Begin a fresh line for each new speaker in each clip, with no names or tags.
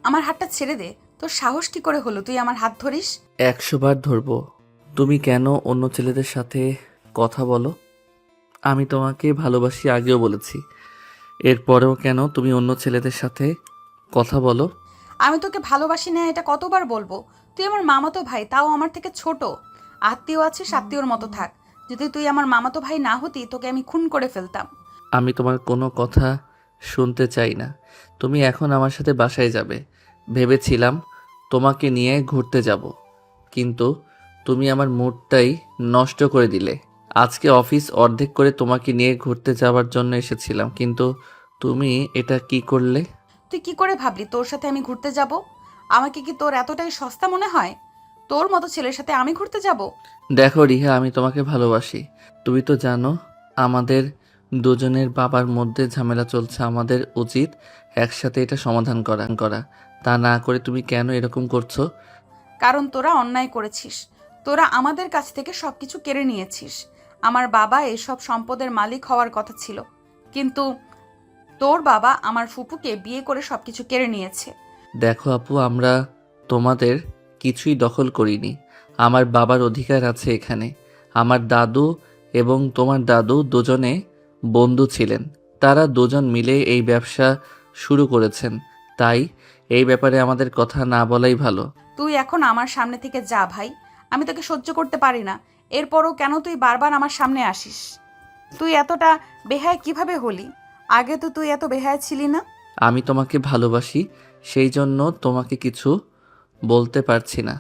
আমার হাতটা ছেড়ে দে। তোর সাহস কি করে হলো তুই আমার হাত ধরিস?
100 বার ধরবো। তুমি কেন অন্য ছেলেদের সাথে কথা বলো? আমি তোমাকে ভালোবাসি আগেও বলেছি, এরপরেও কেন তুমি অন্য ছেলেদের সাথে কথা বলো?
আমি তোকে ভালোবাসি না এটা কতবার বলবো? তুই আমার মামাতো ভাই, তাও আমার থেকে ছোট। আত্মীয় আছিস, আত্মীয়র মতো থাক। যদি তুই আমার মামাতো ভাই না হতি তোকে আমি খুন করে ফেলতাম।
আমি তোমার কোনো কথা শুনতে চাই না। তুমি এখন আমার সাথে বাসায় যাবে। ভেবেছিলাম তোমাকে নিয়ে ঘুরতে যাব, কিন্তু তুমি আমার মুডটাই নষ্ট করে দিলে। আজকে অফিস অর্ধেক করে তোমাকে নিয়ে ঘুরতে যাওয়ার জন্য এসেছিলাম, কিন্তু তুমি এটা কি করলে?
তুই কি করে ভাবলি তোর সাথে আমি ঘুরতে যাব? আমাকে কি তোর এতটাই সস্তা মনে হয়? তোর মতো ছেলের সাথে আমি ঘুরতে যাব?
দেখো রিহা, আমি তোমাকে ভালোবাসি। তুমি তো জানো আমাদের দুজনের বাবার মধ্যে ঝামেলা চলছে। আমাদের উচিত একসাথে এটা সমাধান করা। তা না করে তুমি কেন এরকম করছো?
কারণ তোরা অন্যায় করেছিস। তোরা আমাদের কাছ থেকে সবকিছু কেড়ে নিয়েছিস। আমার বাবা এসব সম্পদের মালিক হওয়ার কথা ছিল, কিন্তু তোর বাবা আমার ফুপুকে বিয়ে করে সবকিছু কেড়ে নিয়েছে।
দেখো আপু, আমরা তোমাদের কিছুই দখল করিনি। আমার বাবার অধিকার আছে এখানে। আমার দাদু এবং তোমার দাদু দুজনে বন্ধু ছিলেন। তারা দুজন মিলে এই ব্যবসা শুরু করেছেন। তাই এই ব্যাপারে আমাদের কথা না বলাই ভালো।
তুই এখন আমার সামনে থেকে যা ভাই। আমি তোকে সহ্য করতে পারি না। এরপরও কেন তুই বারবার আমার সামনে আসিস? তুই এতটা বেহায় কিভাবে হলি? আগে তো তুই এত বেহায় ছিলি না।
আমি তোমাকে ভালোবাসি, সেই জন্য তোমাকে কিছু বলতে পারছি না।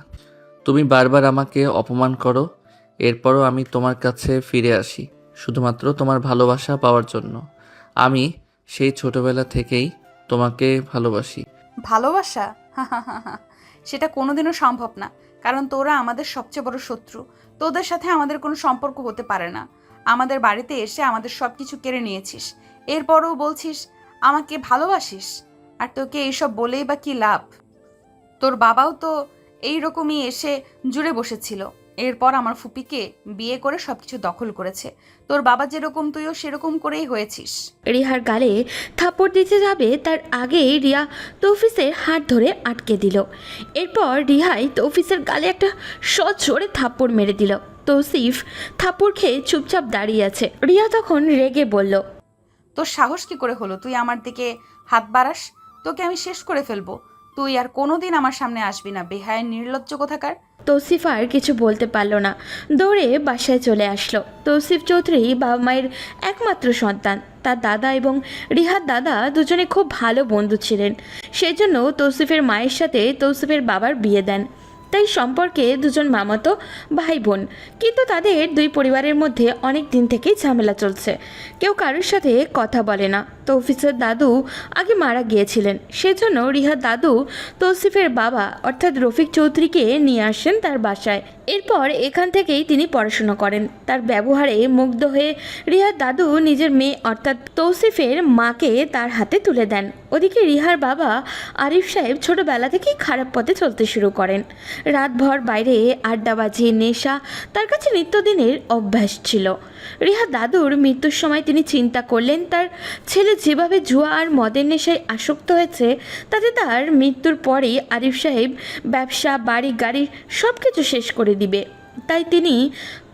তুমি বারবার আমাকে অপমান করো, এরপরও আমি তোমার কাছে ফিরে আসি শুধুমাত্র তোমার ভালোবাসা পাওয়ার জন্য। আমি সেই ছোটবেলা থেকেই তোমাকে ভালোবাসি।
ভালোবাসা? সেটা কোনোদিনও সম্ভব না। কারণ তোরা আমাদের সবচেয়ে বড় শত্রু। তোদের সাথে আমাদের কোনো সম্পর্ক হতে পারে না। আমাদের বাড়িতে এসে আমাদের সব কিছু কেড়ে নিয়েছিস। এরপরও বলছিস আমাকে ভালোবাসিস। আর তোকে এইসব বলেই বা কি লাভ? তোর বাবাও তো এই রকমই এসে জুড়ে বসেছিল। এরপর আমার ফুপিকে বিয়ে করে সবকিছু দখল করেছে। তোর বাবা যেরকম তুইও সেরকম করেই হয়েছিস।
রিহার গালে থাপড় দিতে যাবে তার আগেই রিয়া তৌফিসের হাত ধরে আটকে দিল। এরপর রিহাই তৌফিসের গালে একটা সজোরে থাপ্পড় মেরে দিল। তৌসিফ থাপ্পড় খেয়ে চুপচাপ দাঁড়িয়ে আছে। রিয়া তখন রেগে বলল,
তোর সাহস কি করে হলো তুই আমার দিকে হাত বাড়াস? তোকে আমি শেষ করে ফেলবো। তুই আর কোনোদিন আমার সামনে আসবি না, বেহায়ের নির্লজ্জ কোথাকার।
তৌসিফ আর কিছু বলতে পারল না, দৌড়ে বাসায় চলে আসলো। তৌসিফ চৌধুরী বাবা মায়ের একমাত্র সন্তান। তার দাদা এবং রিহার দাদা দুজনে খুব ভালো বন্ধু ছিলেন। সেজন্য তৌসিফের মায়ের সাথে তৌসিফের বাবার বিয়ে দেন। তাই সম্পর্কে দুজন মামাতো ভাই বোন, কিন্তু তাদের দুই পরিবারের মধ্যে অনেক দিন থেকেই ঝামেলা চলছে। কেউ কারোর সাথে কথা বলে না। তৌফিসের দাদু আগে মারা গিয়েছিলেন, সেজন্য রিহার দাদু তৌসিফের বাবা অর্থাৎ রফিক চৌধুরীকে নিয়ে আসেন তার বাসায়। এরপর এখান থেকেই তিনি পড়াশোনা করেন। তার ব্যবহারে মুগ্ধ হয়ে রিহার দাদু নিজের মেয়ে অর্থাৎ তৌসিফের মাকে তার হাতে তুলে দেন। ওদিকে রিহার বাবা আরিফ সাহেব ছোটবেলা থেকেই খারাপ পথে চলতে শুরু করেন। রাতভর বাইরে আড্ডাবাজি, নেশা তার কাছে নিত্যদিনের অভ্যাস ছিল। রিহা দাদুর মৃত্যুর সময় তিনি চিন্তা করলেন তার ছেলে যেভাবে জুয়া আর মদের নেশায় আসক্ত হয়েছে, তাতে তার মৃত্যুর পরেই আরিফ সাহেব ব্যবসা, বাড়ি, গাড়ি সব কিছু শেষ করে দিবে। তাই তিনি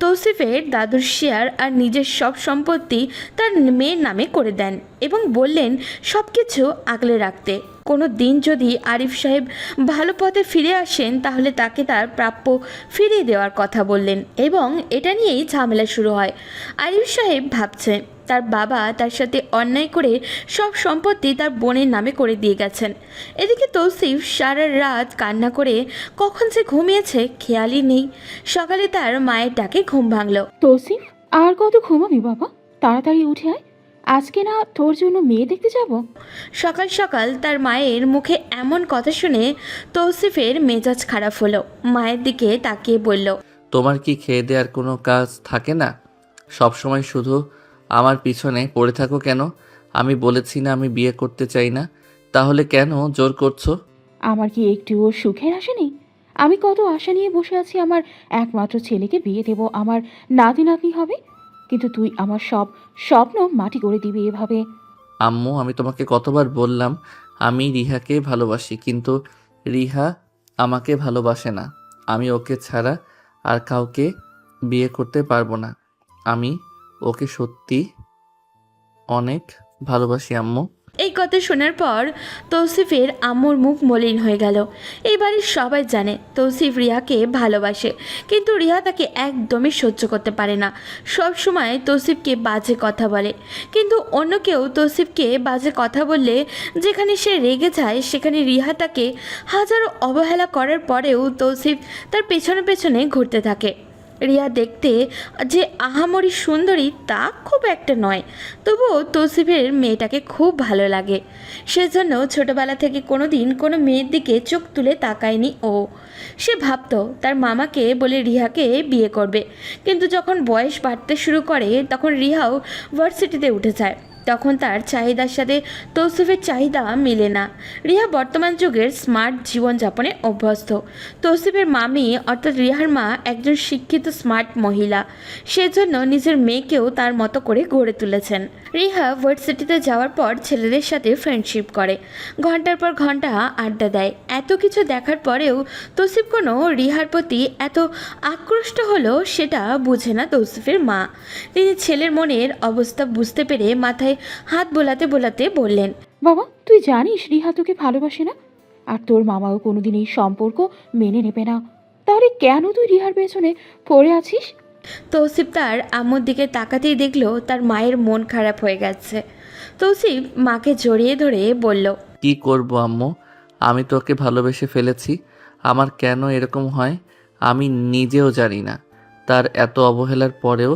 তৌসিফের দাদুর শেয়ার আর নিজের সব সম্পত্তি তার মেয়ের নামে করে দেন এবং বললেন সব কিছু আগলে রাখতে। কোনো দিন যদি আরিফ সাহেব ভালো পথে ফিরে আসেন তাহলে তাকে তার প্রাপ্য ফিরিয়ে দেওয়ার কথা বললেন এবং এটা নিয়েই ঝামেলা শুরু হয়। আরিফ সাহেব ভাবছেন তার বাবা তার সাথে অন্যায় করে সব সম্পত্তি তার বোনের নামে করে দিয়ে গেছেন। এদিকে তৌসিফ সারা রাত কান্না করে কখন যে ঘুমিয়েছে খেয়ালই নেই। সকালে তার মায়ের ডাকে ঘুম ভাঙল।
তৌসিফ, আর কত ঘুমাবি বাবা? তাড়াতাড়ি উঠে আয়। আজকে না তোর জন্য মেয়ে দেখতে যাব।
সকাল সকাল তার মায়ের মুখে এমন কথা শুনে তৌসিফের মেজাজ খারাপ হলো। মায়ের দিকে তাকিয়ে বলল,
তোমার কি খেয়ে দেওয়ার কোনো কাজ থাকে না? সব সময় শুধু আমার পিছনে পড়ে থাকো কেন? আমি বলেছি না আমি বিয়ে করতে চাই না, তাহলে কেন জোর করছো?
আমার কি একটুও সুখের আশা নেই? আমি কত আশা নিয়ে বসে আছি আমার একমাত্র ছেলেকে বিয়ে দেব, আমার নাতি নাতনি হবে। কিন্তু তুই আমার সব স্বপ্ন মাটি করে দিবি এভাবে।
আম্মু, আমি তোমাকে কতবার বললাম আমি রিহাকে ভালোবাসি, কিন্তু রিহা আমাকে ভালোবাসে না। আমি ওকে ছাড়া আর কাউকে বিয়ে করতে পারবো না। আমি ওকে সত্যি অনেক ভালোবাসি আম্মু।
এই কথা শোনার পর তৌসিফের আম্মুর মুখ মলিন হয়ে গেল। এই বাড়ির সবাই জানে তৌসিফ রিয়াকে ভালোবাসে, কিন্তু রিয়া তাকে একদমই সহ্য করতে পারে না। সব সময় তৌসিফকে বাজে কথা বলে, কিন্তু অন্য কেউ তৌসিফকে বাজে কথা বললে যেখানে সে রেগে যায়, সেখানে রিয়া তাকে হাজারো অবহেলা করার পরেও তৌসিফ তার পেছনে পেছনে ঘুরতে থাকে। রিয়া দেখতে যে আহামরি সুন্দরী তা খুব একটা নয়, তবুও তৌসিফের মেয়েটাকে খুব ভালো লাগে। সেজন্য ছোটবেলা থেকে কোনো দিন কোনো মেয়ের দিকে চোখ তুলে তাকায়নি ও। সে ভাবতো তার মামাকে বলে রিহাকে বিয়ে করবে, কিন্তু যখন বয়স বাড়তে শুরু করে তখন রিহাও ভার্সিটিতে উঠে যায়। তখন তার চাহিদার সাথে তৌসিফের চাহিদা মেলে না। রিহা বর্তমান যুগের স্মার্ট জীবনযাপনে অভ্যস্ত। তৌসিফের মামি অর্থাৎ রিহার মা একজন শিক্ষিত স্মার্ট মহিলা, সেজন্য নিজের মেয়েকেও তার মতো করে গড়ে তুলেছেন। রিহা ভার্সিটিতে যাওয়ার পর ছেলেদের সাথে ফ্রেন্ডশিপ করে, ঘন্টার পর ঘন্টা আড্ডা দেয়। এত কিছু দেখার পরেও তৌসিফ কোনো রিহার প্রতি এত আকৃষ্ট হলো সেটা বুঝে না তৌসিফের মা। তিনি ছেলের মনের অবস্থা বুঝতে পেরে মাথায় হাত বোলাতে বোলাতে বললেন,
বাবা, তুই জানিস রিহা তোকে ভালোবাসে না, আর তোর মামাও কোনোদিন এই সম্পর্ক মেনে নেবে না। তাহলে কেন তুই রিহার পেছনে পড়ে আছিস?
তৌসিফ তার আম্মুর দিকে তাকাতেই দেখলো তার মায়ের মন খারাপ হয়ে গেছে। তৌসিফ মাকে জড়িয়ে ধরে বলল,
কি করব আম্মু, আমি তোকে ভালোবেসে ফেলেছি। আমার কেন এরকম হয় আমি নিজেও জানি না। তার এত অবহেলার পরেও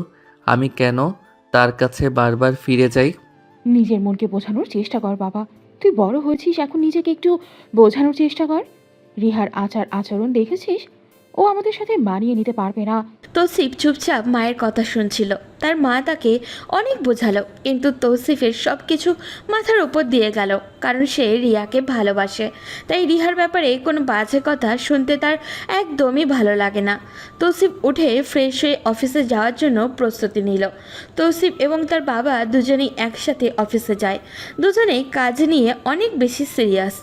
আমি কেন তার কাছে বারবার ফিরে যাই।
নিজের মনকে বোঝানোর চেষ্টা কর বাবা, তুই বড় হয়েছিস, এখন নিজেকে একটু বোঝানোর চেষ্টা কর। রিহার আচার আচরণ দেখেছিস, ও আমাদের সাথে মানিয়ে নিতে পারবে না।
তৌসিফ চুপচাপ মায়ের কথা শুনছিল। তার মা তাকে অনেক বোঝালো, কিন্তু তৌসিফের সব কিছু মাথার উপর দিয়ে গেল, কারণ সে রিয়াকে ভালোবাসে। তাই রিহার ব্যাপারে কোনো বাজে কথা শুনতে তার একদমই ভালো লাগে না। তৌসিফ উঠে ফ্রেশ হয়ে অফিসে যাওয়ার জন্য প্রস্তুতি নিল। তৌসিফ এবং তার বাবা দুজনেই একসাথে অফিসে যায়। দুজনেই কাজ নিয়ে অনেক বেশি সিরিয়াস।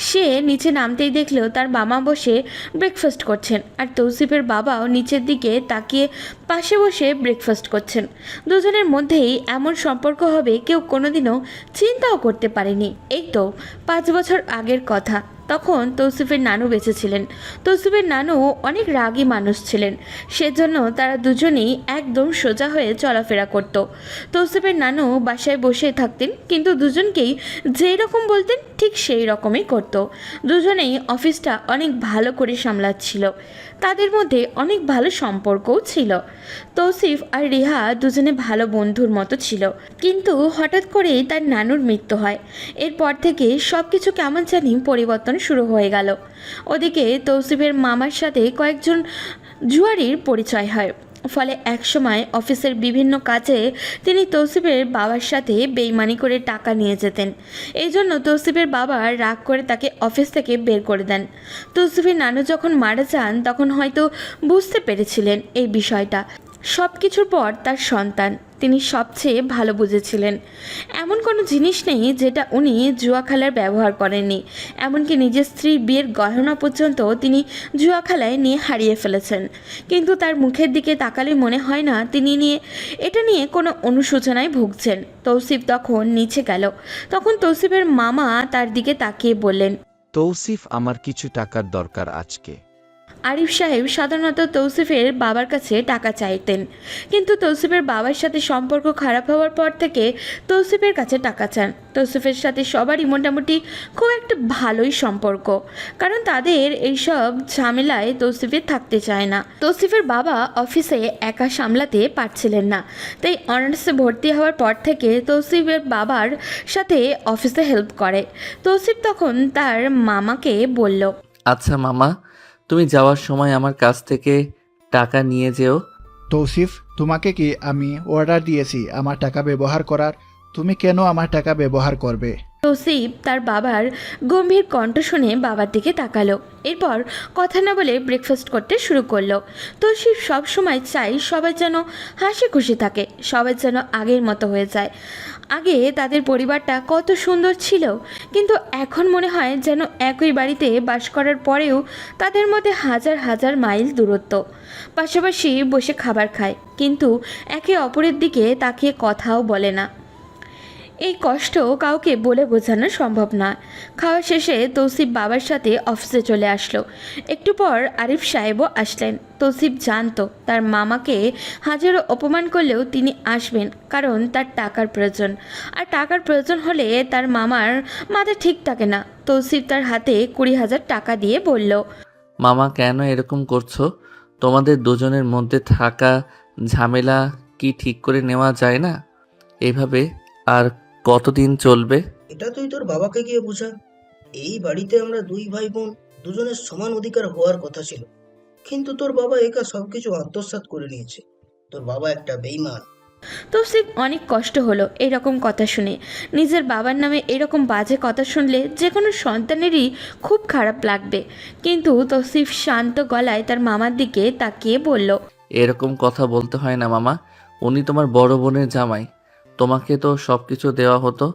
সে নিচে নামতেই দেখলেও তার মামা বসে ব্রেকফাস্ট করছেন, আর তৌসিফের বাবাও নিচের দিকে তাকিয়ে পাশে বসে ব্রেকফাস্ট করছেন। দুজনের মধ্যেই এমন সম্পর্ক হবে কেউ কোনোদিনও চিন্তাও করতে পারেনি। এই তো 5 বছর আগের কথা। তখন তৌসিফের নানু বেঁচে ছিলেন। তৌসিফের নানু অনেক রাগী মানুষ ছিলেন, সেজন্য তারা দুজনেই একদম সোজা হয়ে চলাফেরা করত। তৌসিফের নানু বাসায় বসে থাকতেন, কিন্তু দুজনকেই যেই রকম বলতেন ঠিক সেই রকমই করত। দুজনেই অফিসটা অনেক ভালো করে সামলাচ্ছিল, তাদের মধ্যে অনেক ভালো সম্পর্কও ছিল। তৌসিফ আর রিহা দুজনে ভালো বন্ধুর মতো ছিল, কিন্তু হঠাৎ করেই তার নানুর মৃত্যু হয়। এরপর থেকে সব কিছু কেমন জানি পরিবর্তন শুরু হয়ে গেল। ওদিকে তৌসিফের মামার সাথে কয়েকজন জুয়ারির পরিচয় হয়, ফলে একসময় অফিসের বিভিন্ন কাজে তিনি তৌসিফের বাবার সাথে বেইমানি করে টাকা নিয়ে যেতেন। এই জন্য তৌসিফের বাবা রাগ করে তাকে অফিস থেকে বের করে দেন। তৌসিফের নানু যখন মারা যান তখন হয়তো বুঝতে পেরেছিলেন এই বিষয়টা। সব কিছুর পর তার সন্তান তিনি সবচেয়ে ভালো বুঝেছিলেন। এমন কোনো জিনিস নেই যেটা উনি জুয়া খেলার ব্যবহার করেননি। এমনকি নিজের স্ত্রীর বিয়ের গহনা পর্যন্ত তিনি জুয়া খেলায় নিয়ে হারিয়ে ফেলেছেন, কিন্তু তার মুখের দিকে তাকালে মনে হয় না তিনি এটা নিয়ে কোনো অনুশোচনায় ভুগছেন। তৌসিফ তখন নিচে গেল। তখন তৌসিফের মামা তার দিকে তাকিয়ে বললেন,
তৌসিফ, আমার কিছু টাকার দরকার আজকে।
আরিফ সাহেব সাধারণত তৌসিফের বাবার কাছে টাকা চাইতেন, কিন্তু তৌসিফের বাবার সাথে সম্পর্ক খারাপ হওয়ার পর থেকে তৌসিফের কাছে টাকা চান। তৌসিফের সাথে সবারই মোটামুটি খুব একটা ভালোই সম্পর্ক, কারণ তাদের এইসব ঝামেলায় তৌসিফের থাকতে চায় না। তৌসিফের বাবা অফিসে একা সামলাতে পারছিলেন না, তাই অনার্সে ভর্তি হওয়ার পর থেকে তৌসিফের বাবার সাথে অফিসে হেল্প করে। তৌসিফ তখন তার মামাকে বলল,
আচ্ছা মামা, তুমি যাওয়ার সময় আমার কাছ থেকে টাকা নিয়ে যেও।
তৌসিফ, তোমাকে কি আমি অর্ডার দিয়েছি আমার টাকা ব্যবহার করার? তুমি কেন আমার টাকা ব্যবহার করবে?
তৌসিফ তার বাবার গম্ভীর কণ্ঠ শুনে বাবার দিকে তাকালো। এরপর কথা না বলে ব্রেকফাস্ট করতে শুরু করলো। তৌসিফ সব সময় চাই সবাই যেন হাসি খুশি থাকে, সবাই যেন আগের মতো হয়ে যায়। আগে তাদের পরিবারটা কত সুন্দর ছিল, কিন্তু এখন মনে হয় যেন একই বাড়িতে বাস করার পরেও তাদের মধ্যে হাজার হাজার মাইল দূরত্ব। পাশাপাশি বসে খাবার খায়, কিন্তু একে অপরের দিকে তাকিয়ে কথাও বলে না। এই কষ্ট কাউকে বলে বোঝানো সম্ভব নয়। খাওয়া শেষে তৌসিফ বাবার সাথে অফিসে চলে আসলো। একটু পর আরিফ সাহেবও আসলেন। তৌসিফ জানতো তার মামাকে হাজারো অপমান করলেও তিনি আসবেন, কারণ তার টাকার প্রয়োজন। আর টাকার প্রয়োজন হলে তার মামার মাথা ঠিক থাকে না। তৌসিফ তার হাতে 20,000 টাকা দিয়ে বলল,
মামা কেন এরকম করছো? তোমাদের দুজনের মধ্যে থাকা ঝামেলা কি ঠিক করে নেওয়া যায় না? এভাবে আর কতদিন চলবে?
এটা তুই তোর বাবাকে গিয়ে বুঝা। এই বাড়িতে আমরা দুই ভাই বোন, দুজনের সমান অধিকার হওয়ার কথা ছিল, কিন্তু তোর বাবা একা সবকিছু আত্মসাৎ করে নিয়েছে। তোর বাবা একটা বেঈমান।
তৌসিফ অনেক কষ্ট হলো এরকম কথা শুনে। নিজের বাবার নামে এরকম বাজে কথা শুনলে যে কোনো সন্তানেরই খুব খারাপ লাগবে। কিন্তু তৌসিফ শান্ত গলায় তার মামার দিকে তাকিয়ে বলল,
এরকম কথা বলতে হয় না মামা, উনি তোমার বড় বোনের জামাই। তোমাকে তো সব কিছু দেওয়া হতো,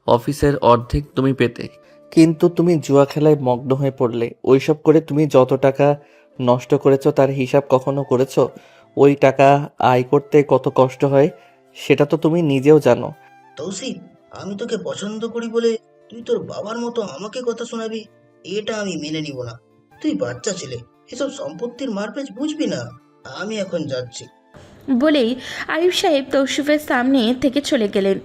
অফিসের অর্ধেক তুমি পেতে, কিন্তু তুমি জুয়া খেলায় মগ্ন হয়ে পড়লে। ওইসব করে তুমি যত টাকা নষ্ট করেছো তার হিসাব কখনো করেছো? ওই টাকা আয় করতে কত কষ্ট হয় সেটা তো তুমি নিজেও জানো।
তৌসিফ, আমি তোকে পছন্দ করি বলে তুই তোর বাবার মতো আমাকে কথা শোনাবি? এটা আমি মেনে নিব না। তুই বাচ্চা ছেলে, এসব সম্পত্তির মারপ্যাচ বুঝবি না। আমি এখন যাচ্ছি।
বলেই আরিফ সাহেব তৌসিফের সামনে থেকে চলে গেলেন।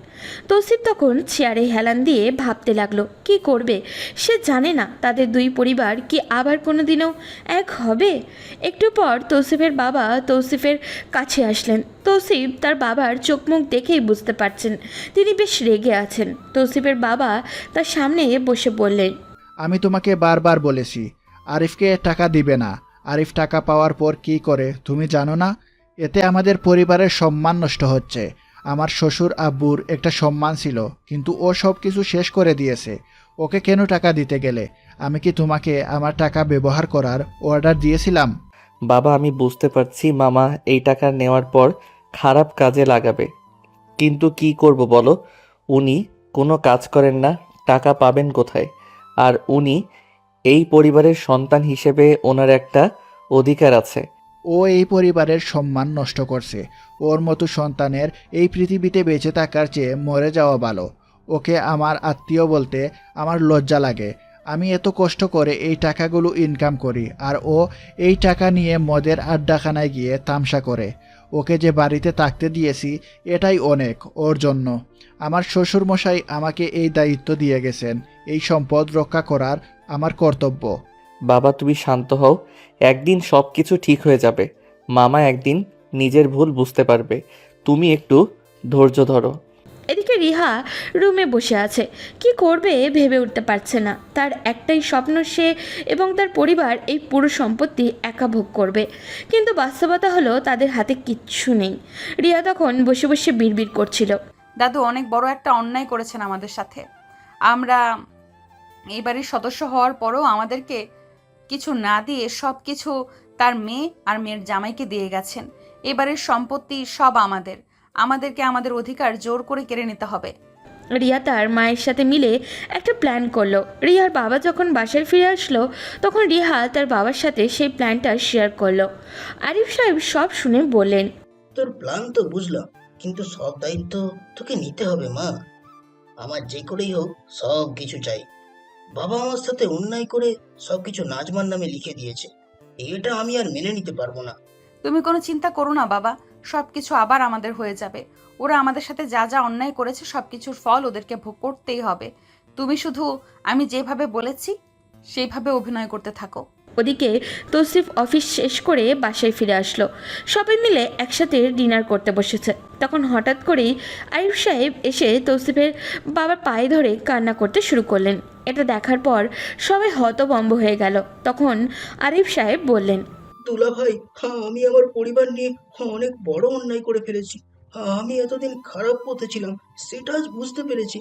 তৌসিফ তখন চেয়ারে হেলান দিয়ে ভাবতে লাগলো কি করবে। সে জানে না তাদের দুই পরিবার কি আবার কোনোদিনও এক হবে। একটু পর তৌসিফের বাবা তৌসিফের কাছে আসলেন। তৌসিফ তার বাবার চোখ মুখ দেখেই বুঝতে পারছেন তিনি বেশ রেগে আছেন। তৌসিফের বাবা তার সামনে বসে বললেন,
আমি তোমাকে বারবার বলেছি আরিফকে টাকা দিবে না। আরিফ টাকা পাওয়ার পর কি করে তুমি জানো না? এতে আমাদের পরিবারের সম্মান নষ্ট হচ্ছে। আমার শ্বশুর আব্বুর একটা সম্মান ছিল, কিন্তু ও সব কিছু শেষ করে দিয়েছে। ওকে কেন টাকা দিতে গেলে? আমি কি তোমাকে আমার টাকা ব্যবহার করার অর্ডার দিয়েছিলাম?
বাবা, আমি বুঝতে পারছি মামা এই টাকা নেওয়ার পর খারাপ কাজে লাগাবে, কিন্তু কি করব বলো? উনি কোনো কাজ করেন না, টাকা পাবেন কোথায়? আর উনি এই পরিবারের সন্তান হিসেবে ওনার একটা অধিকার আছে।
ও এই পরিবারের সম্মান নষ্ট করছে। ওর মতো সন্তানের এই পৃথিবীতে বেঁচে থাকার চেয়ে মরে যাওয়া ভালো। ওকে আমার আত্মীয় বলতে আমার লজ্জা লাগে। আমি এত কষ্ট করে এই টাকাগুলো ইনকাম করি, আর ও এই টাকা নিয়ে মদের আড্ডাখানায় গিয়ে তামসা করে। ওকে যে বাড়িতে থাকতে দিয়েছি এটাই অনেক ওর জন্য। আমার শ্বশুরমশাই আমাকে এই দায়িত্ব দিয়ে গেছেন। এই সম্পদ রক্ষা করার আমার কর্তব্য।
বাবা, তুমি শান্ত হও, একদিন সব কিছু ঠিক হয়ে যাবে। মামা একদিন নিজের ভুল বুঝতে পারবে, তুমি একটু ধৈর্য ধরো।
এদিকে রিহা রুমে বসে আছে। কি করবে ভেবে উঠতে পারছে না। তার একটাই স্বপ্ন, সে এবং তার পরিবার এই পুরো সম্পত্তি একা ভোগ করবে, কিন্তু বাস্তবতা হলো তাদের হাতে কিচ্ছু নেই। রিয়া তখন বসে বসে বিড়বিড় করছিল,
দাদু অনেক বড় একটা অন্যায় করেছেন আমাদের সাথে। আমরা এই বাড়ির সদস্য হওয়ার পরও আমাদেরকে কিছু না দিয়ে সব কিছু তার মেয়ে আর মেয়ের জামাইকে দিয়ে গেছেন। এই বাড়ির সম্পত্তি সব আমাদের। আমাদেরকে আমাদের অধিকার জোর করে কেড়ে নিতে হবে।
রিয়া তার মায়ের সাথে মিলে একটা প্ল্যান করলো। রিয়ার বাবা যখন বাসায় ফিরে আসলো তখন রিহা তার বাবার সাথে সেই প্ল্যানটা শেয়ার করলো। আরিফ সাহেব সব শুনে বললেন,
তোর প্ল্যান তো বুঝলাম, কিন্তু সব দায়িত্ব তোকে নিতে হবে মা। আমার যে করেই হোক সব কিছু চাই। বাবা আমার সাথে অন্যায় করে সবকিছু নাজমার নামে লিখে দিয়েছে। এটা আমি আর মেনে নিতে পারবো না।
তুমি কোনো চিন্তা করো না বাবা, সব কিছু আবার আমাদের হয়ে যাবে। ওরা আমাদের সাথে যা যা অন্যায় করেছে সব কিছুর ফল ওদেরকে ভোগ করতেই হবে। তুমি শুধু আমি যেভাবে বলেছি সেইভাবে অভিনয় করতে থাকো।
ওদিকে তৌসিফ অফিস শেষ করে বাসায় ফিরে আসলো। সবাই মিলে একসাথে ডিনার করতে বসেছে। তখন হঠাৎ করেই আরিফ সাহেব এসে তৌসিফের বাবার পায়ে ধরে কান্না করতে শুরু করলেন। এটা দেখার পর সবাই হতভম্ব হয়ে গেল। তখন আরিফ সাহেব বললেন,
দুলা ভাই, আমি আমার পরিবার নিয়ে অনেক বড় অন্যায় করে ফেলেছি। আমি এতদিন খারাপ পথে ছিলাম, সেটা আজ বুঝতে পেরেছি।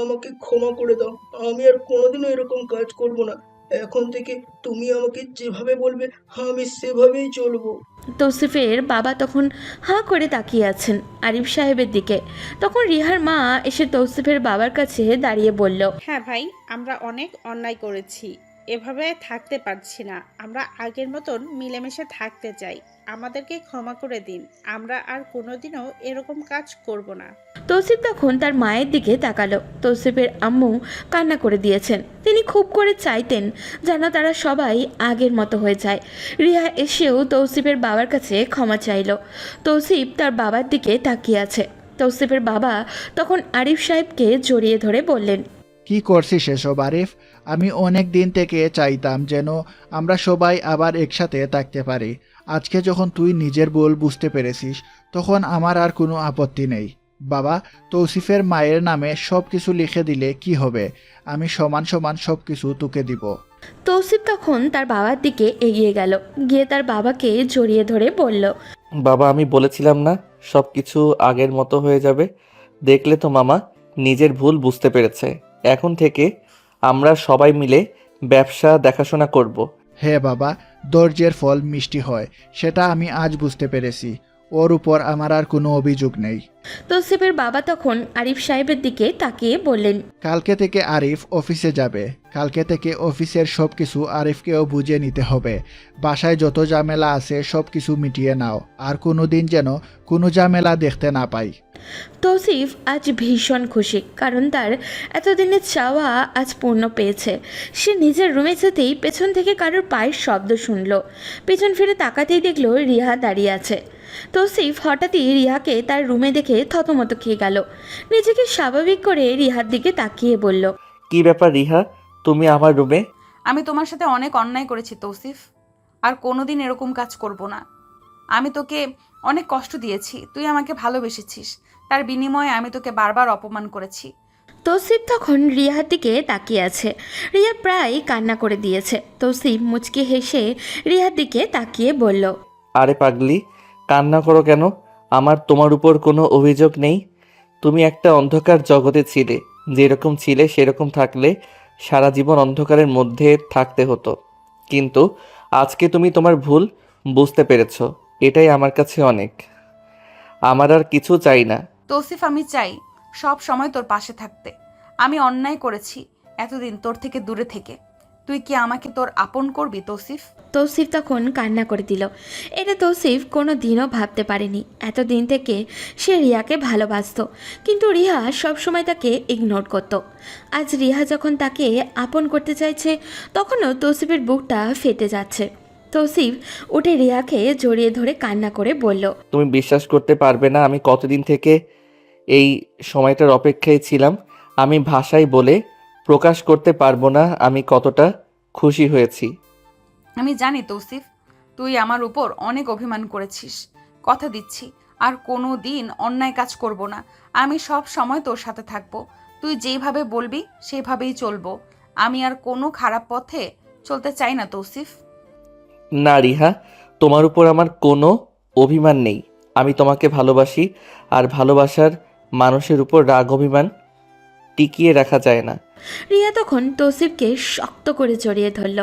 আমাকে ক্ষমা করে দাও। আমি আর কোনোদিনও এরকম কাজ করব না। এখন থেকে তুমি আমাকে যেভাবে বলবে আমি সেভাবেই চলবো।
তৌসিফের বাবা তখন হাঁ করে তাকিয়ে আছেন আরিফ সাহেবের দিকে। তখন রিহার মা এসে তৌসিফের বাবার কাছে দাঁড়িয়ে বলল,
হ্যাঁ ভাই, আমরা অনেক অন্যায় করেছি, এভাবে থাকতে পারছি না। আমরা আগের মতন মিলেমিশে থাকতে চাই, আমাদেরকে ক্ষমা করে দিন। আমরা আর কোনোদিনও এরকম কাজ করব না।
তৌসিফ তখন তার মায়ের দিকে তাকালো। তৌসিফের আম্মু কান্না করে দিয়েছেন। তিনি খুব করে চাইতেন যেন তারা সবাই আগের মতো হয়ে যায়। রিয়া এসেও তৌসিফের বাবার কাছে ক্ষমা চাইল। তৌসিফ তার বাবার দিকে তাকিয়ে আছে। তৌসিফের বাবা তখন আরিফ সাহেবকে জড়িয়ে ধরে বললেন,
কি করছিস এসব আরিফ? আমি অনেক দিন থেকে চাইতাম যেন আমরা সবাই আবার একসাথে থাকতে পারি। আজকে যখন তুই নিজের ভুল বুঝতে পেরেছিস তখন আমার আর কোনো আপত্তি নেই। বাবা, তৌসিফের মায়ের নামে সব কিছু লিখে দিলে কি হবে? আমি সমান সমান সব কিছু তোকে দিব।
তৌসিফ তখন তার বাবার দিকে এগিয়ে গেল, গিয়ে তার বাবাকে জড়িয়ে ধরে বলল,
বাবা, আমি বলেছিলাম না সব কিছু আগের মতো হয়ে যাবে? দেখলে তো মামা, নিজের ভুল বুঝতে পেরেছে। এখন থেকে আমরা সবাই মিলে ব্যবসা দেখাশোনা করব।
হ্যাঁ বাবা, ধৈর্যের ফল মিষ্টি হয়, সেটা আমি আজ বুঝতে পেরেছি। ওর উপর আমার আর কোনো অভিযোগ নেই।
তৌসিফের বাবা তখন আরিফ সাহেবের দিকে তাকিয়ে বললেন,
কালকে থেকে আরিফ অফিসে যাবে। কালকে থেকে অফিসের সব কিছু আরিফকেও বুঝে নিতে হবে। বাসায় যত ঝামেলা আছে সব কিছু মিটিয়ে নাও, আর কোনো দিন যেন কোনো ঝামেলা দেখতে না পাই।
তৌসিফ আজ ভীষণ খুশি, কারণ তার এতদিনের চাওয়া আজ পূর্ণ পেয়েছে। সে নিজের রুমে যেতেই পেছন থেকে কারোর পায়ের শব্দ শুনল। পেছন ফিরে তাকাতেই দেখল রিহা দাঁড়িয়ে আছে। তৌসিফ হঠাৎই রিহাকে তার রুমে দেখে থতমত খেয়ে গেল। নিজেকে স্বাভাবিক করে রিহার দিকে তাকিয়ে বলল,
কি ব্যাপার রিহা, তুমি আমার রুমে?
আমি তোমার সাথে অনেক অন্যায় করেছি তৌসিফ, আর কোনোদিন এরকম কাজ করব না। আমি তোকে অনেক কষ্ট দিয়েছি, তুই আমাকে ভালোবেসেছিস, তার বিনিময়ে আমি তোকে বারবার অপমান করেছি।
তৌসিফ তখন রিহার দিকে তাকিয়ে আছে। রিয়া প্রায় কান্না করে দিয়েছে। তৌসিফ মুচকি হেসে রিহার দিকে তাকিয়ে বলল,
আরে পাগলি, কান্না করো কেন? আমার তোমার উপর কোনো অভিযোগ নেই। তুমি একটা অন্ধকার জগতে ছিলে, যেরকম ছিলে সেরকম থাকলে সারা জীবন অন্ধকারের মধ্যে থাকতে হতো। কিন্তু আজকে তুমি তোমার ভুল বুঝতে পেরেছ, এটাই আমার কাছে অনেক। আমার আর কিছু চাই না।
তৌসিফ, আমি চাই সব সময় তোর পাশে থাকতে। আমি অন্যায় করেছি এতদিন তোর থেকে দূরে থেকে। তুই কি আমাকে তোর আপন করবি তৌসিফ?
তৌসিফ তখন কান্না করে দিল। এটা তৌসিফ কোনো দিনও ভাবতে পারেনি। এতদিন থেকে সে রিয়াকে ভালোবাসত, কিন্তু রিহা সবসময় তাকে ইগনোর করত। আজ রিহা যখন তাকে আপন করতে চাইছে, তখনও তৌসিফের বুকটা ফেটে যাচ্ছে। তৌসিফ উঠে রিয়াকে জড়িয়ে ধরে কান্না করে বলল,
তুমি বিশ্বাস করতে পারবে না আমি কতদিন থেকে এই সময়টার অপেক্ষায় ছিলাম। আমি ভাষায় বলে প্রকাশ করতে পারবো না আমি কতটা খুশি হয়েছি।
আমি জানি তৌসিফ, তুই আমার উপর অনেক অভিমান করেছিস। কথা দিচ্ছি আর কোনো দিন অন্যায় কাজ করব না। আমি সব সময় তোর সাথে থাকবো। তুই যেভাবে বলবি সেভাবেই চলবো। আমি আর কোনো খারাপ পথে চলতে চাই না তৌসিফ।
না রিহা, তোমার উপর আমার কোনো অভিমান নেই। আমি তোমাকে ভালোবাসি, আর ভালোবাসার মানুষের উপর রাগ অভিমান টিকিয়ে রাখা যায় না।
রিয়া তখন তৌসিফকে শক্ত করে জড়িয়ে ধরল।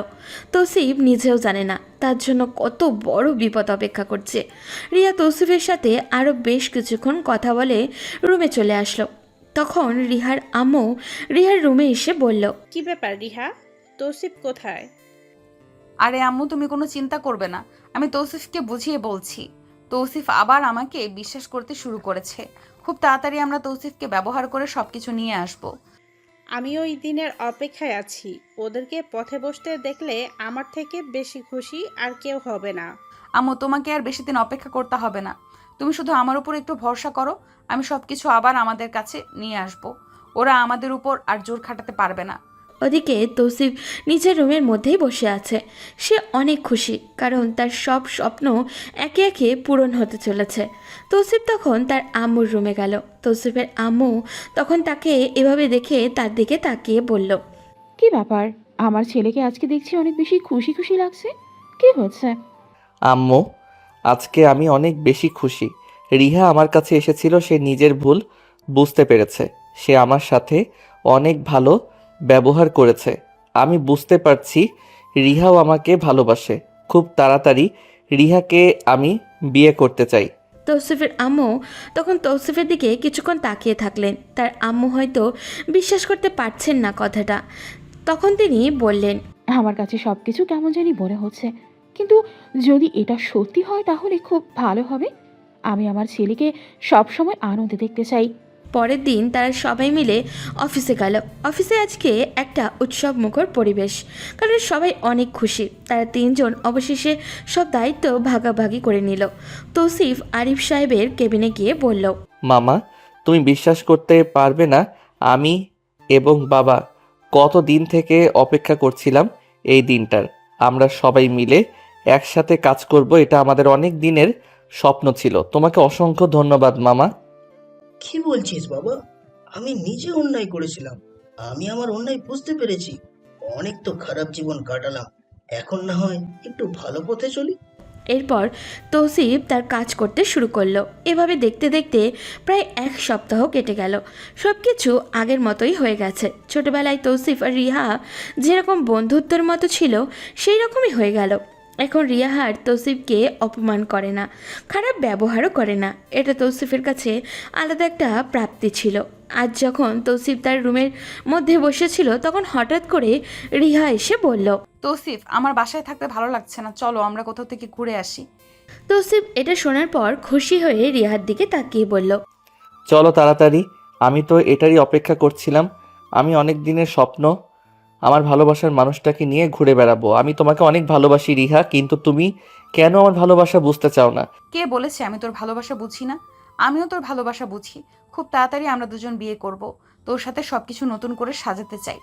তৌসিফ নিজেও জানে না তার জন্য কত বড় বিপদ অপেক্ষা করছে। রিয়া তৌসিফের সাথে আরও বেশ কিছুক্ষণ কথা বলে রুমে চলে আসলো। তখন রিহার আম্মু রিহার রুমে এসে বলল,
কি ব্যাপার রিহা, তৌসিফ কোথায়?
আরে আম্মু, তুমি কোনো চিন্তা করবে না, আমি তৌসিফকে বুঝিয়ে বলছি। তৌসিফ আবার আমাকে বিশ্বাস করতে শুরু করেছে। খুব তাড়াতাড়ি আমরা তৌসিফকে ব্যবহার করে সবকিছু নিয়ে আসব।
আমি ওই দিনের অপেক্ষায় আছি। ওদেরকে পথে বসতে দেখলে আমার থেকে বেশি খুশি আর কেউ হবে না।
আম্মু, তোমাকে আর বেশি দিন অপেক্ষা করতে হবে না। তুমি শুধু আমার উপর একটু ভরসা করো, আমি সবকিছু আবার আমাদের কাছে নিয়ে আসব। ওরা আমাদের উপর আর জোর খাটাতে পারবে না।
ওদিকে তৌসিফ নিজের রুমের মধ্যেই বসে আছে। সে অনেক খুশি, কারণ তার সব স্বপ্ন একে একে পূরণ হতে চলেছে। তৌসিফ তখন তার আম্মুর রুমে গেল। তৌসিফের আম্মু তখন তাকে এভাবে দেখে তার দিকে তাকিয়ে বলল,
কি ব্যাপার? আমার ছেলেকে আজকে দেখছি অনেক বেশি খুশি খুশি লাগছে। কি হচ্ছে?
আম্মু, আজকে আমি অনেক বেশি খুশি। রিহা আমার কাছে এসেছিল, সে নিজের ভুল বুঝতে পেরেছে। সে আমার সাথে অনেক ভালো ব্যবহার করেছে। আমি বুঝতে পারছি রিহাও আমাকে ভালোবাসে। খুব তাড়াতাড়ি রিহাকে আমি বিয়ে করতে চাই।
তৌসিফের আম্মু তখন তৌসিফের দিকে কিছুক্ষণ তাকিয়ে থাকলেন। তার আম্মু হয়তো বিশ্বাস করতে পারছেন না কথাটা। তখন তিনি বললেন,
আমার কাছে সব কিছু কেমন জানি মনে হচ্ছে, কিন্তু যদি এটা সত্যি হয় তাহলে খুব ভালো হবে। আমি আমার ছেলেকে সবসময় আনন্দে দেখতে চাই।
পরের দিন তারা সবাই মিলে অফিসে গেল। অফিসে আজকে একটা উৎসব মুখর পরিবেশ, কারণ সবাই অনেক খুশি। তারা তিনজন অবশেষে সব দায়িত্ব ভাগাভাগি করে নিল। তৌসিফ আরিফ সাহেবের কেবিনে গিয়ে বলল,
মামা, তুমি বিশ্বাস করতে পারবে না, আমি এবং বাবা কত দিন থেকে অপেক্ষা করছিলাম এই দিনটার। আমরা সবাই মিলে একসাথে কাজ করব, এটা আমাদের অনেক দিনের স্বপ্ন ছিল। তোমাকে অসংখ্য ধন্যবাদ মামা।
কি বলছিস বাবা? আমি নিজে অন্যায় করেছিলাম। আমি আমার অন্যায় বুঝতে পেরেছি। অনেক তো খারাপ জীবন কাটালাম, এখন না হয় একটু ভালো পথে চলি।
এরপর তৌসিফ তার কাজ করতে শুরু করলো। এভাবে দেখতে দেখতে প্রায় এক সপ্তাহ কেটে গেল। সব কিছু আগের মতোই হয়ে গেছে। ছোটবেলায় তৌসিফ আর রিহা যেরকম বন্ধুত্বের মতো ছিল সেই রকমই হয়ে গেল। এখন রিয়া আর তৌসিফকে অপমান করে না, খারাপ ব্যবহারও করে না। এটা তৌসিফের কাছে আলাদা একটা প্রাপ্তি ছিল। আজ যখন তৌসিফ তার রুমের মধ্যে বসেছিল তখন হঠাৎ করে রিহা এসে বলল,
তৌসিফ, আমার বাসায় থাকতে ভালো লাগছে না, চলো আমরা কোথাও থেকে ঘুরে আসি।
তৌসিফ এটা শোনার পর খুশি হয়ে রিহার দিকে তাকিয়ে বলল,
চলো তাড়াতাড়ি, আমি তো এটারই অপেক্ষা করছিলাম। আমি অনেক দিনের স্বপ্ন আমার ভালোবাসার মানুষটাকে নিয়ে ঘুরে বেড়াবো। আমি তোমাকে অনেক ভালোবাসি রিহা, কিন্তু তুমি কেন আমার ভালোবাসা বুঝতে চাও না?
কে বলেছে আমি তোর ভালোবাসা বুঝি না? আমিও তোর ভালোবাসা বুঝি। খুব তাড়াতাড়ি আমরা দুজন বিয়ে করব। তোর সাথে সবকিছু নতুন করে সাজাতে চাই।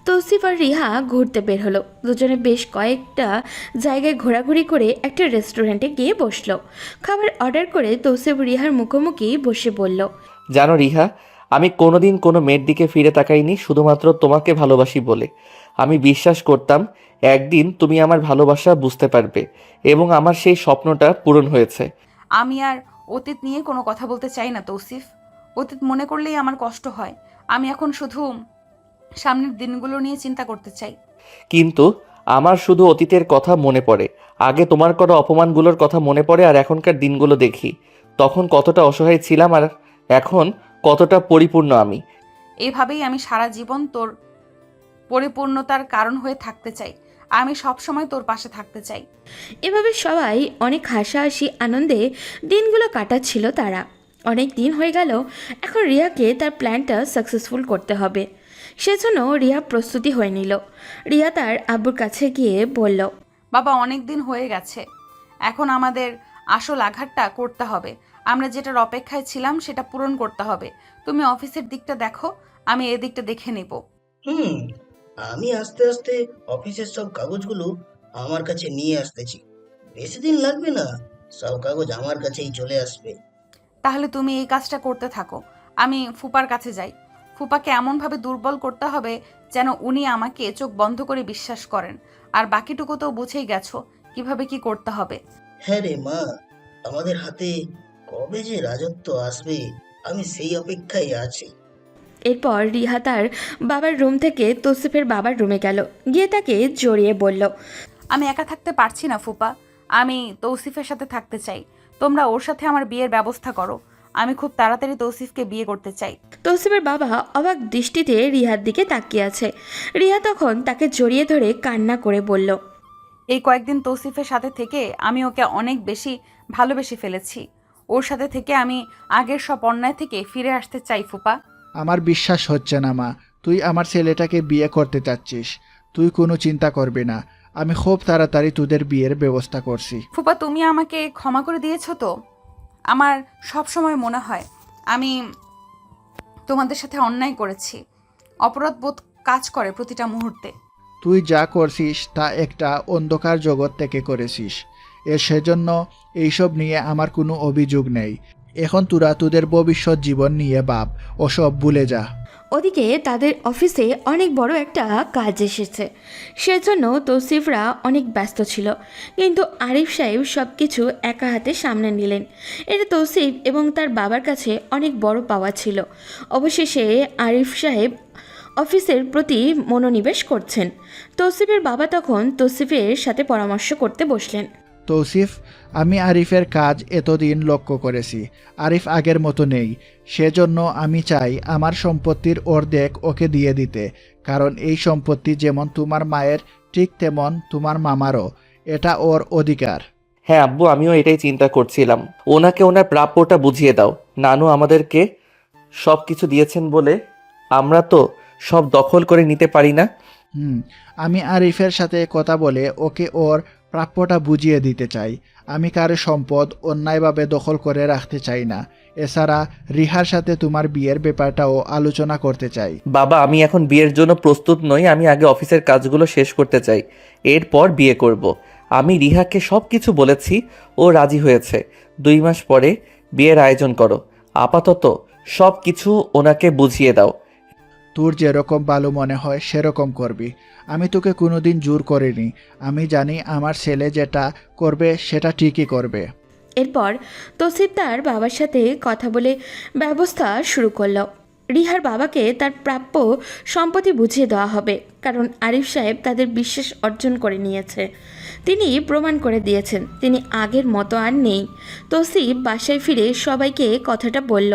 তৌসিফ আর রিহা ঘুরতে বের হলো। দুজনে বেশ কয়েকটা জায়গায় ঘোরাঘুরি করে একটা রেস্টুরেন্টে গিয়ে বসলো। খাবার অর্ডার করে তৌসিফ রিহার মুখোমুখি বসে বলল,
জানো রিহা, আমি কোনোদিন কোনো মেয়ের দিকে ফিরে তাকাইনি শুধুমাত্র তোমাকে ভালোবাসি বলে। আমি বিশ্বাস করতাম একদিন তুমি আমার ভালোবাসা বুঝতে পারবে, এবং আমার সেই স্বপ্নটা পূরণ হয়েছে।
আমি আর অতীত নিয়ে কোনো কথা বলতে চাই না তৌসিফ। অতীত মনে করলেই আমার কষ্ট হয়। আমি এখন শুধু সামনের দিনগুলো নিয়ে চিন্তা করতে চাই।
কিন্তু আমার শুধু অতীতের কথা মনে পড়ে। আগে তোমার করা অপমানগুলোর কথা মনে পড়ে, আর এখনকার দিনগুলো দেখি তখন কতটা অসহায় ছিলাম, আর এখন কতটা পরিপূর্ণ আমি।
এভাবেই আমি সারা জীবন তোর পরিপূর্ণতার কারণ হয়ে থাকতে চাই। আমি সব সময় তোর পাশে থাকতে চাই।
এভাবে সবাই অনেক হাসাহাসি আনন্দে দিনগুলো কাটাচ্ছিল তারা। অনেক দিন হয়ে গেল। এখন রিয়াকে তার প্ল্যানটা সাকসেসফুল করতে হবে। সেজন্য রিয়া প্রস্তুতি হয়ে নিল। রিয়া তার আব্বুর কাছে গিয়ে বলল,
বাবা, অনেক দিন হয়ে গেছে, এখন আমাদের আসল আঘাতটা করতে হবে। আমরা যেটার অপেক্ষায় ছিলাম সেটা পূরণ করতে হবে। তুমি অফিসের দিকটা দেখো, আমি এদিকটা দেখে নেব।
হুম, আমি আস্তে আস্তে অফিসের সব কাগজগুলো আমার কাছে নিয়ে আসতেছি। বেশি দিন লাগবে না, সব কাগজ আমার কাছেই চলে আসবে।
তাহলে তুমি এই কাজটা করতে থাকো, আমি ফুপার কাছে যাই। ফুপাকে এমনভাবে দুর্বল করতে হবে যেন উনি আমাকে চোখ বন্ধ করে বিশ্বাস করেন। আর বাকিটুকু তো বুঝেই গেছো কিভাবে কি করতে হবে।
হ্যাঁ রে মা, আমাদের হাতে কবে যে রাজত্ব আসবে আমি সেই অপেক্ষায় আছি।
এরপর রিহা তার বাবার রুম থেকে তৌসিফের বাবার রুমে গেল। গিয়ে তাকে জড়িয়ে বলল,
আমি একা থাকতে পারছি না ফুপা, আমি তৌসিফের সাথে থাকতে চাই। তোমরা ওর সাথে আমার বিয়ের ব্যবস্থা করো। আমি খুব তাড়াতাড়ি তৌসিফকে বিয়ে করতে চাই।
তৌসিফের বাবা অবাক দৃষ্টিতে রিহার দিকে তাকিয়ে আছে। রিহা তখন তাকে জড়িয়ে ধরে কান্না করে বলল,
এই কয়েকদিন তৌসিফের সাথে থেকে আমি ওকে অনেক বেশি ভালোবেসে ফেলেছি। ওর সাথে থেকে আমি আগের সব অন্যায় থেকে ফিরে আসতে চাই ফুপা।
আমার বিশ্বাস হচ্ছে না মা, তুই আমার ছেলেটাকে বিয়ে করতে চাচ্ছিস। তুই কোনো চিন্তা করবি না, আমি খুব তাড়াতাড়ি তোদের বিয়ের ব্যবস্থা করছি।
ফুপা, তুমি আমাকে ক্ষমা করে দিয়েছো তো? আমার সব সময় মনে হয় আমি তোমাদের সাথে অন্যায় করেছি। অপরাধ বোধ কাজ করে প্রতিটা মুহূর্তে।
তুই যা করছিস তা একটা অন্ধকার জগৎ থেকে করেছিস, সেজন্য এইসব নিয়ে আমার কোনো অভিযোগ নেই। এখন তোরা তোদের ভবিষ্যৎ জীবন নিয়ে ভাব, ওসব ভুলে যা।
ওদিকে তাদের অফিসে অনেক বড় একটা কাজ এসেছে। সেজন্য তৌসিফরা অনেক ব্যস্ত ছিল, কিন্তু আরিফ সাহেব সব কিছু একা হাতে সামনে নিলেন। এটা তৌসিফ এবং তার বাবার কাছে অনেক বড় পাওয়া ছিল। অবশেষে আরিফ সাহেব অফিসের প্রতি মনোনিবেশ করছেন। তৌসিফের বাবা তখন তৌসিফের সাথে পরামর্শ করতে বসলেন।
তৌসিফ, আমি আরিফের কাজ এতদিন লক্ষ্য করেছি। আরিফ আগের মতো নেই। সেজন্য আমি চাই আমার সম্পত্তির অর্ধেক ওকে দিয়ে দিতে, কারণ এই সম্পত্তি যেমন তোমার মায়ের ঠিক তেমন তোমার মামারও। এটা ওর অধিকার।
হ্যাঁ আব্বু, আমিও এটাই চিন্তা করছিলাম। ওনাকে ওনার প্রাপ্যটা বুঝিয়ে দাও। নানু আমাদেরকে সব কিছু দিয়েছেন বলে আমরা তো সব দখল করে নিতে পারি না।
আমি আরিফের সাথে কথা বলে ওকে ওর প্রাপ্যটা বুঝিয়ে দিতে চাই। আমি কারো সম্পদ অন্যায়ভাবে দখল করে রাখতে চাই না। এছাড়া রিহার সাথে তোমার বিয়ের ব্যাপারটাও আলোচনা করতে চাই।
বাবা, আমি এখন বিয়ের জন্য প্রস্তুত নই। আমি আগে অফিসের কাজগুলো শেষ করতে চাই, এরপর বিয়ে করব। আমি রিহাকে সব কিছু বলেছি, ও রাজি হয়েছে। 2 মাস পরে বিয়ের আয়োজন করো। আপাতত সব কিছু ওনাকে বুঝিয়ে দাও।
তোর যেরকম ভালো মনে হয় সেরকম করবি। আমি তোকে কোনোদিন জোর করিনি। আমি জানি আমার ছেলে যেটা করবে সেটা ঠিকই করবে।
এরপর তৌসিফ তার বাবার সাথে কথা বলে ব্যবস্থা শুরু করলো। রিহার বাবাকে তার প্রাপ্য সম্পত্তি বুঝিয়ে দেওয়া হবে, কারণ আরিফ সাহেব তাদের বিশ্বাস অর্জন করে নিয়েছে। তিনি প্রমাণ করে দিয়েছেন তিনি আগের মতো আর নেই। তৌসিফ বাসায় ফিরে সবাইকে কথাটা বলল।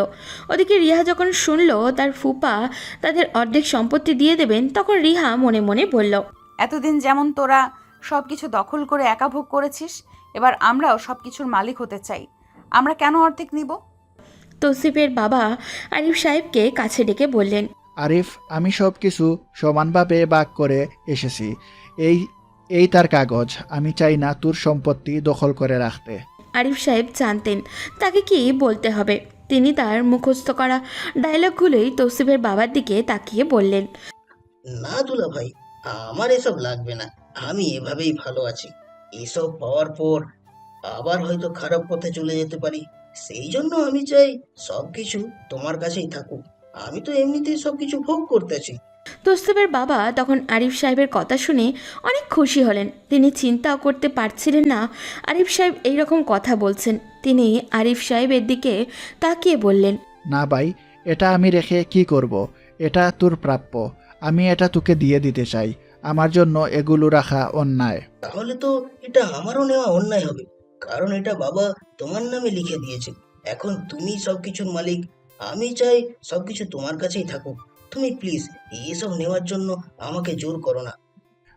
ওদিকে রিহা যখন শুনল তার ফুপা তাদের অর্ধেক সম্পত্তি দিয়ে দেবেন, তখন রিহা মনে মনে বলল,
এতদিন যেমন তোরা সব কিছু দখল করে একা ভোগ করেছিস, এবার আমরাও সব কিছুর মালিক হতে চাই। আমরা কেন অর্ধেক নিব?
তৌসিফের বাবা আরিফ সাহেবকে কাছে ডেকে বললেন,
আরিফ, আমি সব কিছু সমানভাবে ভাগ করে এসেছি। এই এই তার কাগজ। আমি চাই না তোর সম্পত্তি দখল করে রাখতে।
আরিফ সাহেব জানতেন তাকে কি বলতে হবে। তিনি তার মুখস্থ করা ডায়লগগুলোই তৌসিফের বাবার দিকে তাকিয়ে বললেন,
না দুলা ভাই, আমার এসব লাগবে না। আমি এভাবেই ভালো আছি। এসব পাওয়ার পর আবার হয়তো খারাপ পথে চলে যেতে পারি। সেই জন্য আমি চাই সবকিছু তোমার কাছেই থাকুক। আমি তো এমনিতেই সবকিছু ভোগ করতেছি।
তৌসিফের বাবা তখন আরিফ সাহেবের কথা শুনে অনেক খুশি হলেন। তিনি চিন্তাও করতে পারছিলেন না আরিফ সাহেব এইরকম কথা বলছেন। তিনি আরিফ সাহেবের দিকে তাকিয়ে বললেন,
না ভাই, এটা আমি রেখে কি করব? এটা তোর প্রাপ্য। আমি এটা তোকে দিয়ে দিতে চাই। আমার জন্য এগুলো রাখা অন্যায়।
তাহলে তো এটা আমারও নেওয়া অন্যায় হবে, কারণ এটা বাবা তোমার নামে লিখে দিয়েছে। এখন তুমি সবকিছুর মালিক। আমি চাই সবকিছু তোমার কাছেই থাকুক। তুমি প্লিজ এসব নেওয়ার জন্য আমাকে জোর করো না।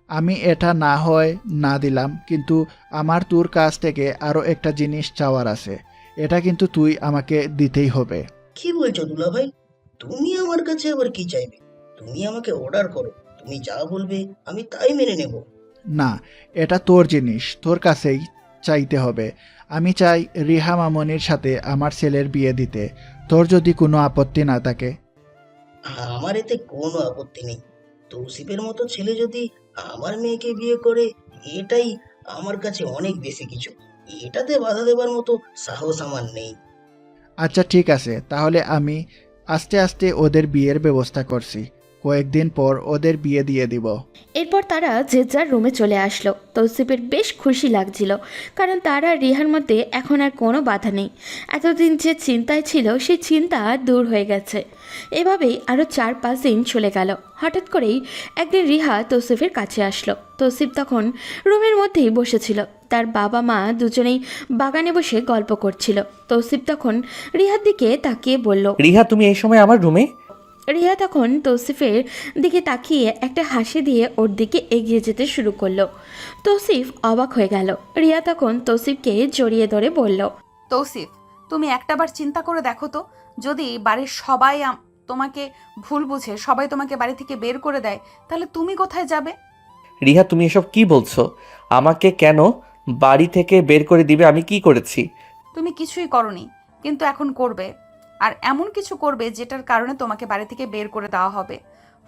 আমি এটা না হয় না দিলাম, কিন্তু আমার তোর কাছ থেকে আরও একটা জিনিস চাওয়ার আছে। এটা কিন্তু তুই আমাকে দিতেই হবে।
কি বলছো দুলা ভাই? তুমি আমার কাছে আবার কি চাইবে? তুমি আমাকে অর্ডার করো, তুমি যা বলবে আমি তাই মেনে নেব।
না, এটা তোর জিনিস, তোর কাছেই চাইতে হবে। আমি চাই রিহা মামনির সাথে আমার ছেলের বিয়ে দিতে। তোর যদি কোনো আপত্তি না থাকে।
আমার এতে কোনো আপত্তি নেই। তৌসিফের মতো ছেলে যদি আমার মেয়েকে বিয়ে করে, এটাই আমার কাছে অনেক বেশি কিছু। এটাতে বাধা দেবার মতো সাহস আমার নেই।
আচ্ছা ঠিক আছে, তাহলে আমি আস্তে আস্তে ওদের বিয়ের ব্যবস্থা করছি। কয়েকদিন পর ওদের বিয়ে দিয়ে দিব।
এরপর তারা যে যার রুমে চলে আসলো। তৌসিফের বেশ খুশি লাগছিল, কারণ তার আর রিহার মধ্যে এখন আর কোনো বাধা নেই। এতদিন যে চিন্তায় ছিল সেই চিন্তা দূর হয়ে গেছে। এভাবেই আরও 4-5 দিন চলে গেল। হঠাৎ করেই একদিন রিহা তৌসিফের কাছে আসলো। তৌসিফ তখন রুমের মধ্যেই বসেছিল। তার বাবা মা দুজনেই বাগানে বসে গল্প করছিল। তৌসিফ তখন রিহার দিকে তাকিয়ে বলল,
রিহা, তুমি এই সময় আমার রুমে?
রিয়া তখন তৌসিফের দিকে তাকিয়ে একটা হাসি দিয়ে ওর দিকে এগিয়ে যেতে শুরু করলো। তৌসিফ অবাক হয়ে গেল। রিয়া তখন তৌসিফকে জড়িয়ে ধরে বলল,
তৌসিফ, তুমি একটাবার চিন্তা করে দেখো তো, যদি বাড়ির সবাই তোমাকে ভুল বুঝে সবাই তোমাকে বাড়ি থেকে বের করে দেয়, তাহলে তুমি কোথায় যাবে?
রিহা, তুমি এসব কি বলছো? আমাকে কেন বাড়ি থেকে বের করে দিবে? আমি কি করেছি?
তুমি কিছুই করনি, কিন্তু এখন করবে। আর এমন কিছু করবে যেটার কারণে তোমাকে বাড়ি থেকে বের করে দেওয়া হবে।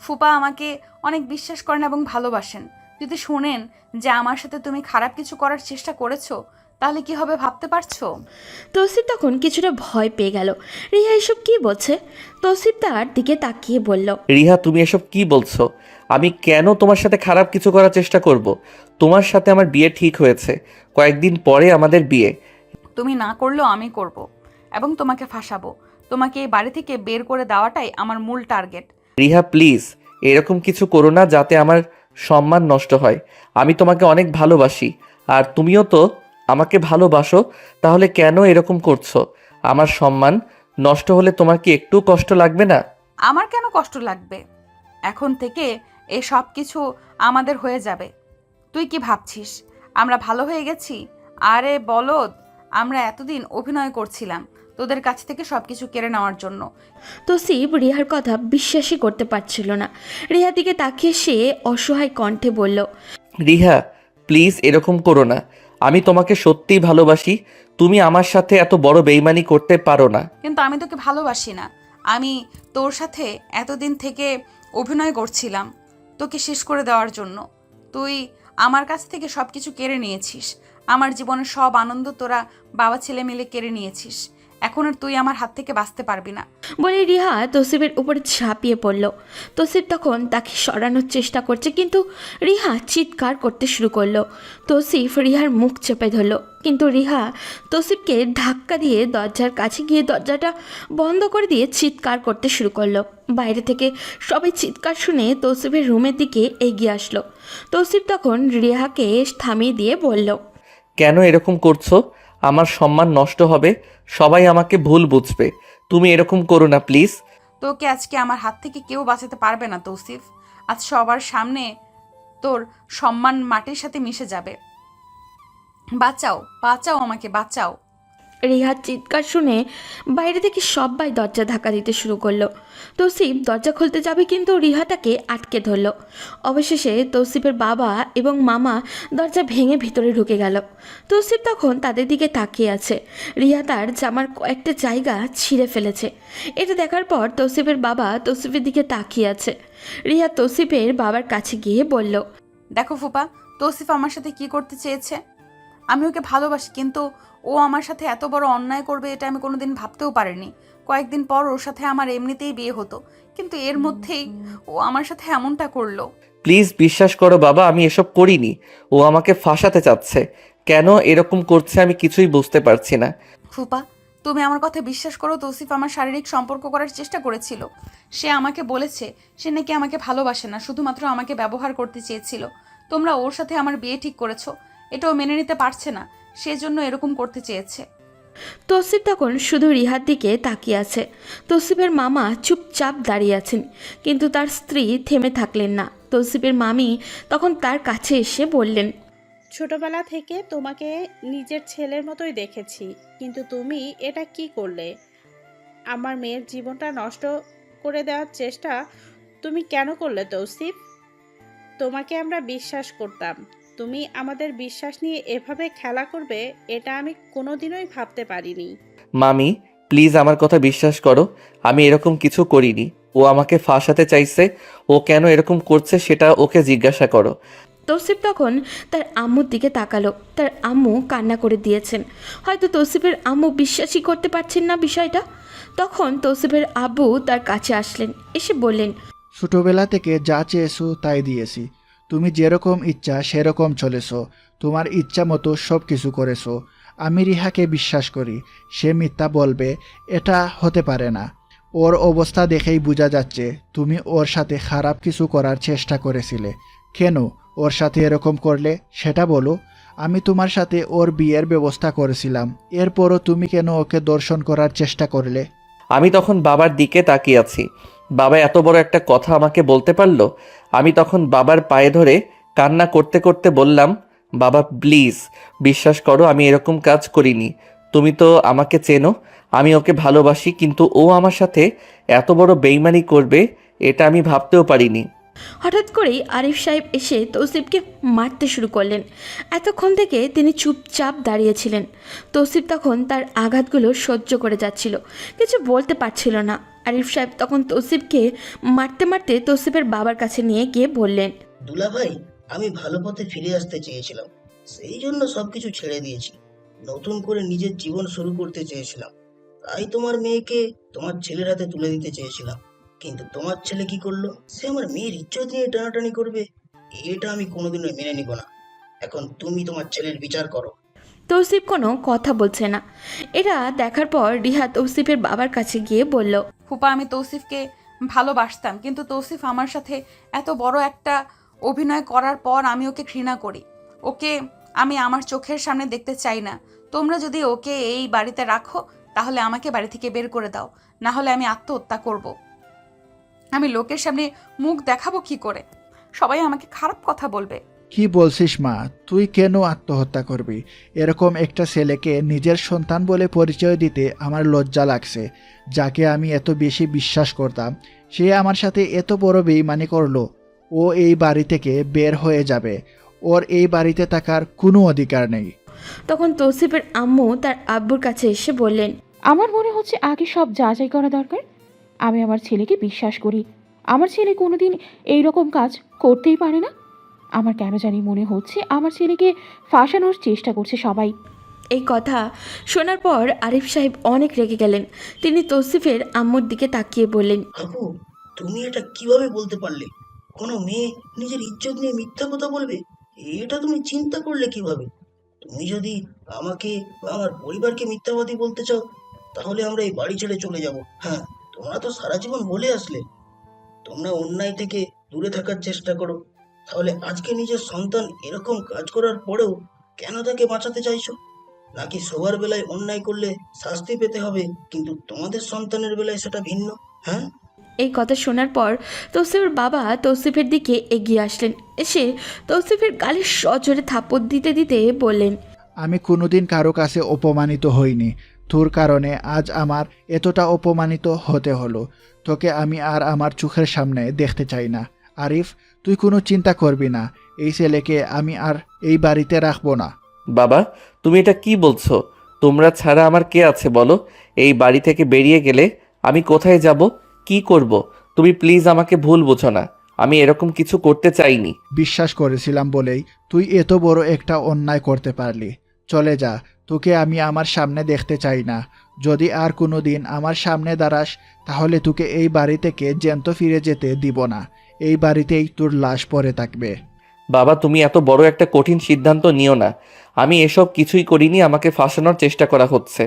ফুপা আমাকে অনেক বিশ্বাস করেন এবং ভালোবাসেন। যদি শোনেন যে আমার সাথে তুমি খারাপ কিছু করার চেষ্টা করেছো, তাহলে কি হবে ভাবতে পারছো?
তৌসিফ তখন কিছুটা ভয় পেয়ে গেল। রিয়া এসব কি বলছে? তৌসিফ তার দিকে তাকিয়ে বলল,
রিহা, তুমি এসব কি বলছো? আমি কেন তোমার সাথে খারাপ কিছু করার চেষ্টা করব? তোমার সাথে আমার বিয়ে ঠিক হয়েছে। কয়েকদিন পরে আমাদের বিয়ে।
তুমি না করলেও আমি করব, এবং তোমাকে ফাঁসাবো। তোমাকে এই বাড়ি থেকে বের করে দেওয়াটাই আমার মূল টার্গেট।
রিহা প্লিজ, এরকম কিছু করো না যাতে আমার সম্মান নষ্ট হয়। আমি তোমাকে অনেক ভালোবাসি, আর তুমিও তো আমাকে ভালোবাসো, তাহলে কেন এরকম করছো? আমার সম্মান নষ্ট হলে তোমার কি একটু কষ্ট লাগবে না?
আমার কেন কষ্ট লাগবে? এখন থেকে এই সব কিছু আমাদের হয়ে যাবে। তুই কি ভাবছিস আমরা ভালো হয়ে গেছি? আরে বলদ, আমরা এতদিন অভিনয় করছিলাম তোদের কাছ থেকে সবকিছু কেড়ে নেওয়ার জন্য।
তৌসিফ রিহার কথা বিশ্বাসই করতে পারছিল না। রিহার দিকে তাকিয়ে সে অসহায় কণ্ঠে বলল,
রিহা, প্লিজ এরকম করো না। আমি তোমাকে সত্যিই ভালোবাসি। তুমি আমার সাথে এত বড় বেইমানি করতে পারো না।
কিন্তু আমি তোকে ভালোবাসি না। আমি তোর সাথে এতদিন থেকে অভিনয় করছিলাম তোকে শেষ করে দেওয়ার জন্য। তুই আমার কাছ থেকে সব কিছু কেড়ে নিয়েছিস। আমার জীবনের সব আনন্দ তোরা বাবা ছেলে মিলে কেড়ে নিয়েছিস। এখন আর তুই আমার হাত থেকে বাঁচতে পারবি না।
বলে রিহা তৌসিফের উপরে ঝাঁপিয়ে পড়ল। তৌসিফ তখন তাকে সরানোর চেষ্টা করছে, কিন্তু রিহা চিৎকার করতে শুরু করলো। তৌসিফ রিহার মুখ চেপে ধরল, কিন্তু রিহা তৌসিফকে ধাক্কা দিয়ে দরজার কাছে গিয়ে দরজাটা বন্ধ করে দিয়ে চিৎকার করতে শুরু করলো। বাইরে থেকে সবাই চিৎকার শুনে তৌসিফের রুমের দিকে এগিয়ে আসলো। তৌসিফ তখন রিহাকে থামিয়ে দিয়ে বলল,
কেন এরকম করছো? আমার সম্মান নষ্ট হবে, সবাই আমাকে ভুল বুঝবে। তুমি এরকম করো না প্লিজ।
তোকে আজকে আমার হাত থেকে কেউ বাঁচাতে পারবে না তৌসিফ। আজ সবার সামনে তোর সম্মান মাটির সাথে মিশে যাবে। বাঁচাও, বাঁচাও, আমাকে বাঁচাও।
রিহার চিৎকার শুনে বাইরে থেকে সবাই দরজা ধাক্কা দিতে শুরু করলো। তৌসিফ দরজা খুলতে যাবে, কিন্তু রিহা তাকে আটকে ধরল। অবশেষে তৌসিফের বাবা এবং মামা দরজা ভেঙে ভিতরে ঢুকে গেল। তৌসিফ তখন তাদের দিকে তাকিয়ে আছে। রিহা তার জামার কয়েকটা জায়গা ছিঁড়ে ফেলেছে। এটা দেখার পর তৌসিফের বাবা তৌসিফের দিকে তাকিয়ে আছে। রিহা তৌসিফের বাবার কাছে গিয়ে বলল,
দেখো ফুপা, তৌসিফ আমার সাথে কি করতে চেয়েছে। আমি ওকে ভালোবাসি, কিন্তু ও আমার সাথে এত বড় অন্যায় করবে এটা আমি কোনোদিন ভাবতেও পারিনি। কয়েকদিন পর ওর সাথে আমার এমনিতেই বিয়ে হতো, কিন্তু এর মধ্যেই ও আমার সাথে এমনটা করলো।
প্লিজ বিশ্বাস করো বাবা, আমি এসব করিনি। ও আমাকে ফাঁসাতে চাচ্ছে। কেন এরকম করছে আমি কিছুই বুঝতে পারছি না।
ফুপা, তুমি আমার কথা বিশ্বাস করো, তৌসিফ আমার শারীরিক সম্পর্ক করার চেষ্টা করেছিল। সে আমাকে বলেছে সে নাকি আমাকে ভালোবাসে না, শুধুমাত্র আমাকে ব্যবহার করতে চেয়েছিল। তোমরা ওর সাথে আমার বিয়ে ঠিক করেছো, এটাও মেনে নিতে পারছে না, সেজন্য এরকম করতে চেয়েছে।
তৌসিফ তখন শুধু রিহার দিকে তাকিয়ে আছে। তৌসিফের মামা চুপচাপ দাঁড়িয়ে আছেন, কিন্তু তার স্ত্রী থেমে থাকলেন না। তৌসিফের মামি তখন তার কাছে এসে বললেন,
ছোটবেলা থেকে তোমাকে নিজের ছেলের মতোই দেখেছি, কিন্তু তুমি এটা কি করলে? আমার মেয়ের জীবনটা নষ্ট করে দেওয়ার চেষ্টা তুমি কেন করলে তৌসিফ? তোমাকে আমরা বিশ্বাস করতাম, তুমি আমাদের বিশ্বাস নিয়ে এভাবে খেলা করবে এটা আমি কোনোদিনই ভাবতে পারিনি।
মামি, প্লিজ আমার কথা বিশ্বাস করো। আমি এরকম কিছু করিনি। ও আমাকে ফাঁসাতে চাইছে। ও কেন এরকম করছে সেটা ওকে জিজ্ঞাসা করো।
তৌসিফ তখন তার আম্মুর দিকে তাকালো। তার আম্মু কান্না করে দিয়েছেন। হয়তো তৌসিফের আম্মু বিশ্বাসই করতে পারছেন না বিষয়টা। তখন তৌসিফের আব্বু তার কাছে আসলেন, এসে বললেন,
ছোটবেলা থেকে যা চেয়েছো তাই দিয়েছি। তুমি যেরকম ইচ্ছা সেরকম চলেছো। তোমার ইচ্ছা মতো সব কিছু করেছো। আমি রিহাকে বিশ্বাস করি। সে মিথ্যা বলবে এটা হতে পারে না। ওর অবস্থা দেখেই বোঝা যাচ্ছে তুমি ওর সাথে খারাপ কিছু করার চেষ্টা করেছিলে। কেন ওর সাথে এরকম করলে সেটা বলো। আমি তোমার সাথে ওর বিয়ের ব্যবস্থা করেছিলাম, এরপরও তুমি কেন ওকে দর্শন করার চেষ্টা করলে?
আমি তখন বাবার দিকে তাকিয়ে আছি। বাবা এত বড় একটা কথা আমাকে বলতে পারলো? আমি তখন বাবার পায়ে ধরে কান্না করতে করতে বললাম, বাবা প্লিজ বিশ্বাস করো, আমি এরকম কাজ করিনি। তুমি তো আমাকে চেনো, আমি ওকে ভালোবাসি, কিন্তু ও আমার সাথে এত বড় বেইমানি করবে এটা আমি ভাবতেও পারিনি।
হঠাৎ করেই আরিফ সাহেব এসে তৌসিফকে মারতে শুরু করলেন। এতক্ষণ থেকে তিনি চুপচাপ দাঁড়িয়েছিলেন। তৌসিফ তখন তার আঘাতগুলো সহ্য করে যাচ্ছিল, কিছু বলতে পারছিল না। আরিফ সাহেব তখন তৌসিফকে মারতে মারতে তৌসিফের বাবার কাছে নিয়ে গিয়ে বললেন,
দুলা ভাই, আমি ভালো পথে ফিরে আসতে চেয়েছিলাম, সেই জন্য সবকিছু ছেড়ে দিয়েছি। নতুন করে নিজের জীবন শুরু করতে চেয়েছিলাম, তাই তোমার মেয়েকে তোমার ছেলের হাতে তুলে দিতে চেয়েছিলাম। কিন্তু তোমার ছেলে কি করলো? সে আমার মেয়ের ইজ্জত নিয়ে টানাটানি করবে, এটা আমি কোনোদিনও মেনে নিব না। এখন তুমি তোমার ছেলের বিচার করো।
তৌসিফ কোনো কথা বলছে না। এটা দেখার পর রিহা তৌসিফের বাবার কাছে গিয়ে বলল,
ফুপা, আমি তৌসিফকে ভালোবাসতাম, কিন্তু তৌসিফ আমার সাথে এত বড় একটা অভিনয় করার পর আমি ওকে ঘৃণা করি। ওকে আমি আমার চোখের সামনে দেখতে চাই না। তোমরা যদি ওকে এই বাড়িতে রাখো তাহলে আমাকে বাড়ি থেকে বের করে দাও, না হলে আমি আত্মহত্যা করব। আমি লোকের সামনে মুখ দেখাবো কি করে? সবাই আমাকে খারাপ কথা বলবে।
কি বলছিস মা? তুই কেন আত্মহত্যা করবি? এরকম একটা ছেলেকে নিজের সন্তান বলে পরিচয় দিতে আমার লজ্জা লাগছে। যাকে আমি এত বেশি বিশ্বাস করতাম, সে আমার সাথে এত বড় বেইমানি করলো। ও এই বাড়ি থেকে বের হয়ে যাবে। ওর এই বাড়িতে থাকার কোনো অধিকার নেই।
তখন তৌসিফের আম্মু তার আব্বুর কাছে এসে বললেন,
আমার মনে হচ্ছে আগে সব যাচাই করা দরকার। আমি আমার ছেলেকে বিশ্বাস করি। আমার ছেলে কোনোদিন এই রকম কাজ করতেই পারে না। আমার কেন জানি মনে হচ্ছে আমার ছেলেকে ফাঁসানোর চেষ্টা করছে সবাই।
এই কথা শোনার পর আরিফ সাহেব অনেক রেগে গেলেন। তিনি তৌসিফের আম্মুর দিকে তাকিয়ে বললেন,
আপু, তুমি এটা কিভাবে বলতে পারলে? কোনো মেয়ে নিজের ইজ্জত নিয়ে মিথ্যা কথা বলবে? এটা তুমি চিন্তা করলে কিভাবে? তুমি যদি আমাকে বা আমার পরিবারকে মিথ্যাবাদী বলতে চাও, তাহলে আমরা এই বাড়ি ছেড়ে চলে যাব। হ্যাঁ, তোমরা তো সারা জীবন বলে আসলে তোমরা অন্যায় থেকে দূরে থাকার চেষ্টা করো, তাহলে আজকে নিজের সন্তান এরকম কাজ করার পরেও কেন তাকে বাঁচাতে চাইছো? নাকি সবার বেলায় অন্যায় করলে শাস্তি পেতে হবে, কিন্তু তোমাদের সন্তানের বেলায় সেটা ভিন্ন? হ্যাঁ,
এই কথা শোনার পর তৌসিফের বাবা তৌসিফের দিকে এগিয়ে আসলেন। এসে তৌসিফের গালে সজোরে থাপ্পড় দিতে দিতে বললেন,
আমি কোনোদিন কারো কাছে অপমানিত হইনি। তোর কারণে আজ আমার এতটা অপমানিত হতে হলো। তোকে আমি আর আমার চোখের সামনে দেখতে চাই না। আরিফ, তুই কোনো চিন্তা করবি না। এই ছেলেকে আমি আর এই বাড়িতে রাখবো না।
বাবা, তুমি এটা কি বলছো? তোমরা ছাড়া আমার কে আছে বলো? এই বাড়ি থেকে বেরিয়ে গেলে আমি কোথায় যাব, কি করব? তুমি প্লিজ আমাকে ভুল বোঝো না। আমি এরকম কিছু করতে চাইনি।
বিশ্বাস করেছিলাম বলেই তুই এত বড় একটা অন্যায় করতে পারলি। চলে যা, তোকে আমি আমার সামনে দেখতে চাই না। যদি আর কোনো দিন আমার সামনে দাঁড়াস, তাহলে তোকে এই বাড়ি থেকে জ্যান্ত ফিরে যেতে দিব না। এই বাড়িতেই তোর লাশ পড়ে থাকবে।
বাবা, তুমি এত বড় একটা কঠিন সিদ্ধান্ত নিও না। আমি এসব কিছুই করিনি, আমাকে ফাঁসানোর চেষ্টা করা হচ্ছে।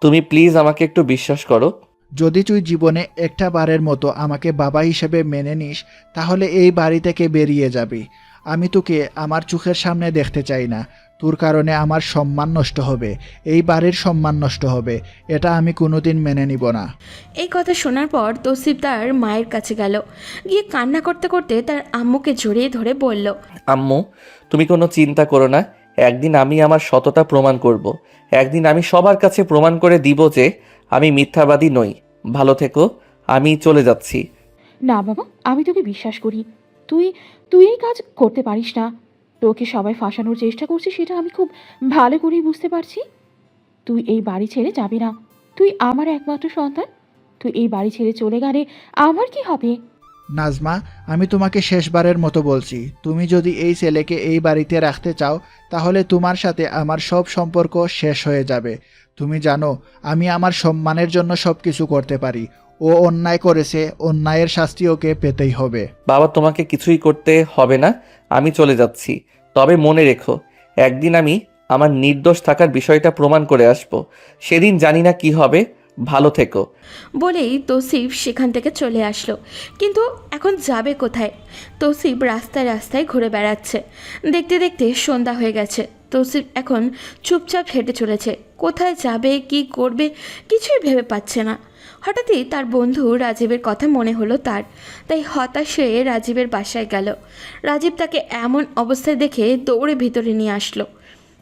তুমি প্লিজ আমাকে একটু বিশ্বাস করো।
যদি তুই জীবনে একটা বারের মতো আমাকে বাবা হিসেবে মেনে নিস, তাহলে এই বাড়ি থেকে বেরিয়ে যাবি। আমি তোকে আমার চোখের সামনে দেখতে চাই না। তোর কারণে আমার সম্মান নষ্ট হবে, এই বাড়ির সম্মান নষ্ট হবে। এটা আমি কোনোদিন মেনে নিব না।
এই কথা শোনার পর তৌসিফ তার মায়ের কাছে গেল। গিয়ে কান্না করতে করতে তার আম্মুকে জড়িয়ে ধরে বলল,
আম্মু, তুমি কোনো চিন্তা করো না। একদিন আমি আমার সততা প্রমাণ করব। একদিন আমি সবার কাছে প্রমাণ করে দিব যে আমি মিথ্যাবাদী নই। ভালো থেকো, আমি চলে যাচ্ছি।
না বাবা, আমি তোকে বিশ্বাস করি। তুই তুই এই কাজ করতে পারিস না। তোকে সবাই ফাঁসানোর চেষ্টা করছে, সেটা আমি খুব ভালো করেই বুঝতে পারছি। তুই এই বাড়ি ছেড়ে যাবি না। তুই আমার একমাত্র সন্তান। তুই এই বাড়ি ছেড়ে চলে গেলে আমার কি হবে?
নাজমা, আমি তোমাকে শেষবারের মতো বলছি, তুমি যদি এই ছেলেকে এই বাড়িতে রাখতে চাও, তাহলে তোমার সাথে আমার সব সম্পর্ক শেষ হয়ে যাবে। তুমি জানো আমি আমার সম্মানের জন্য সব কিছু করতে পারি। ও অন্যায় করেছে, অন্যায়ের শাস্তি ওকে পেতেই হবে।
বাবা, তোমাকে কিছুই করতে হবে না, আমি চলে যাচ্ছি। তবে মনে রেখো, একদিন আমি আমার নির্দোষ থাকার বিষয়টা প্রমাণ করে আসব। সেদিন জানি না কি হবে। ভালো থেকো।
বলেই তৌসিফ সেখান থেকে চলে আসলো। কিন্তু এখন যাবে কোথায়? তৌসিফ রাস্তায় রাস্তায় ঘুরে বেড়াচ্ছে। দেখতে দেখতে সন্ধ্যা হয়ে গেছে। তৌসিফ এখন চুপচাপ হেঁটে চলেছে। কোথায় যাবে, কি করবে, কিছুই ভেবে পাচ্ছে না। হঠাৎই তার বন্ধু রাজীবের কথা মনে হলো তার। তাই হতাশ হয়ে রাজীবের বাসায় গেল। রাজীব তাকে এমন অবস্থায় দেখে দৌড়ে ভিতরে নিয়ে আসলো।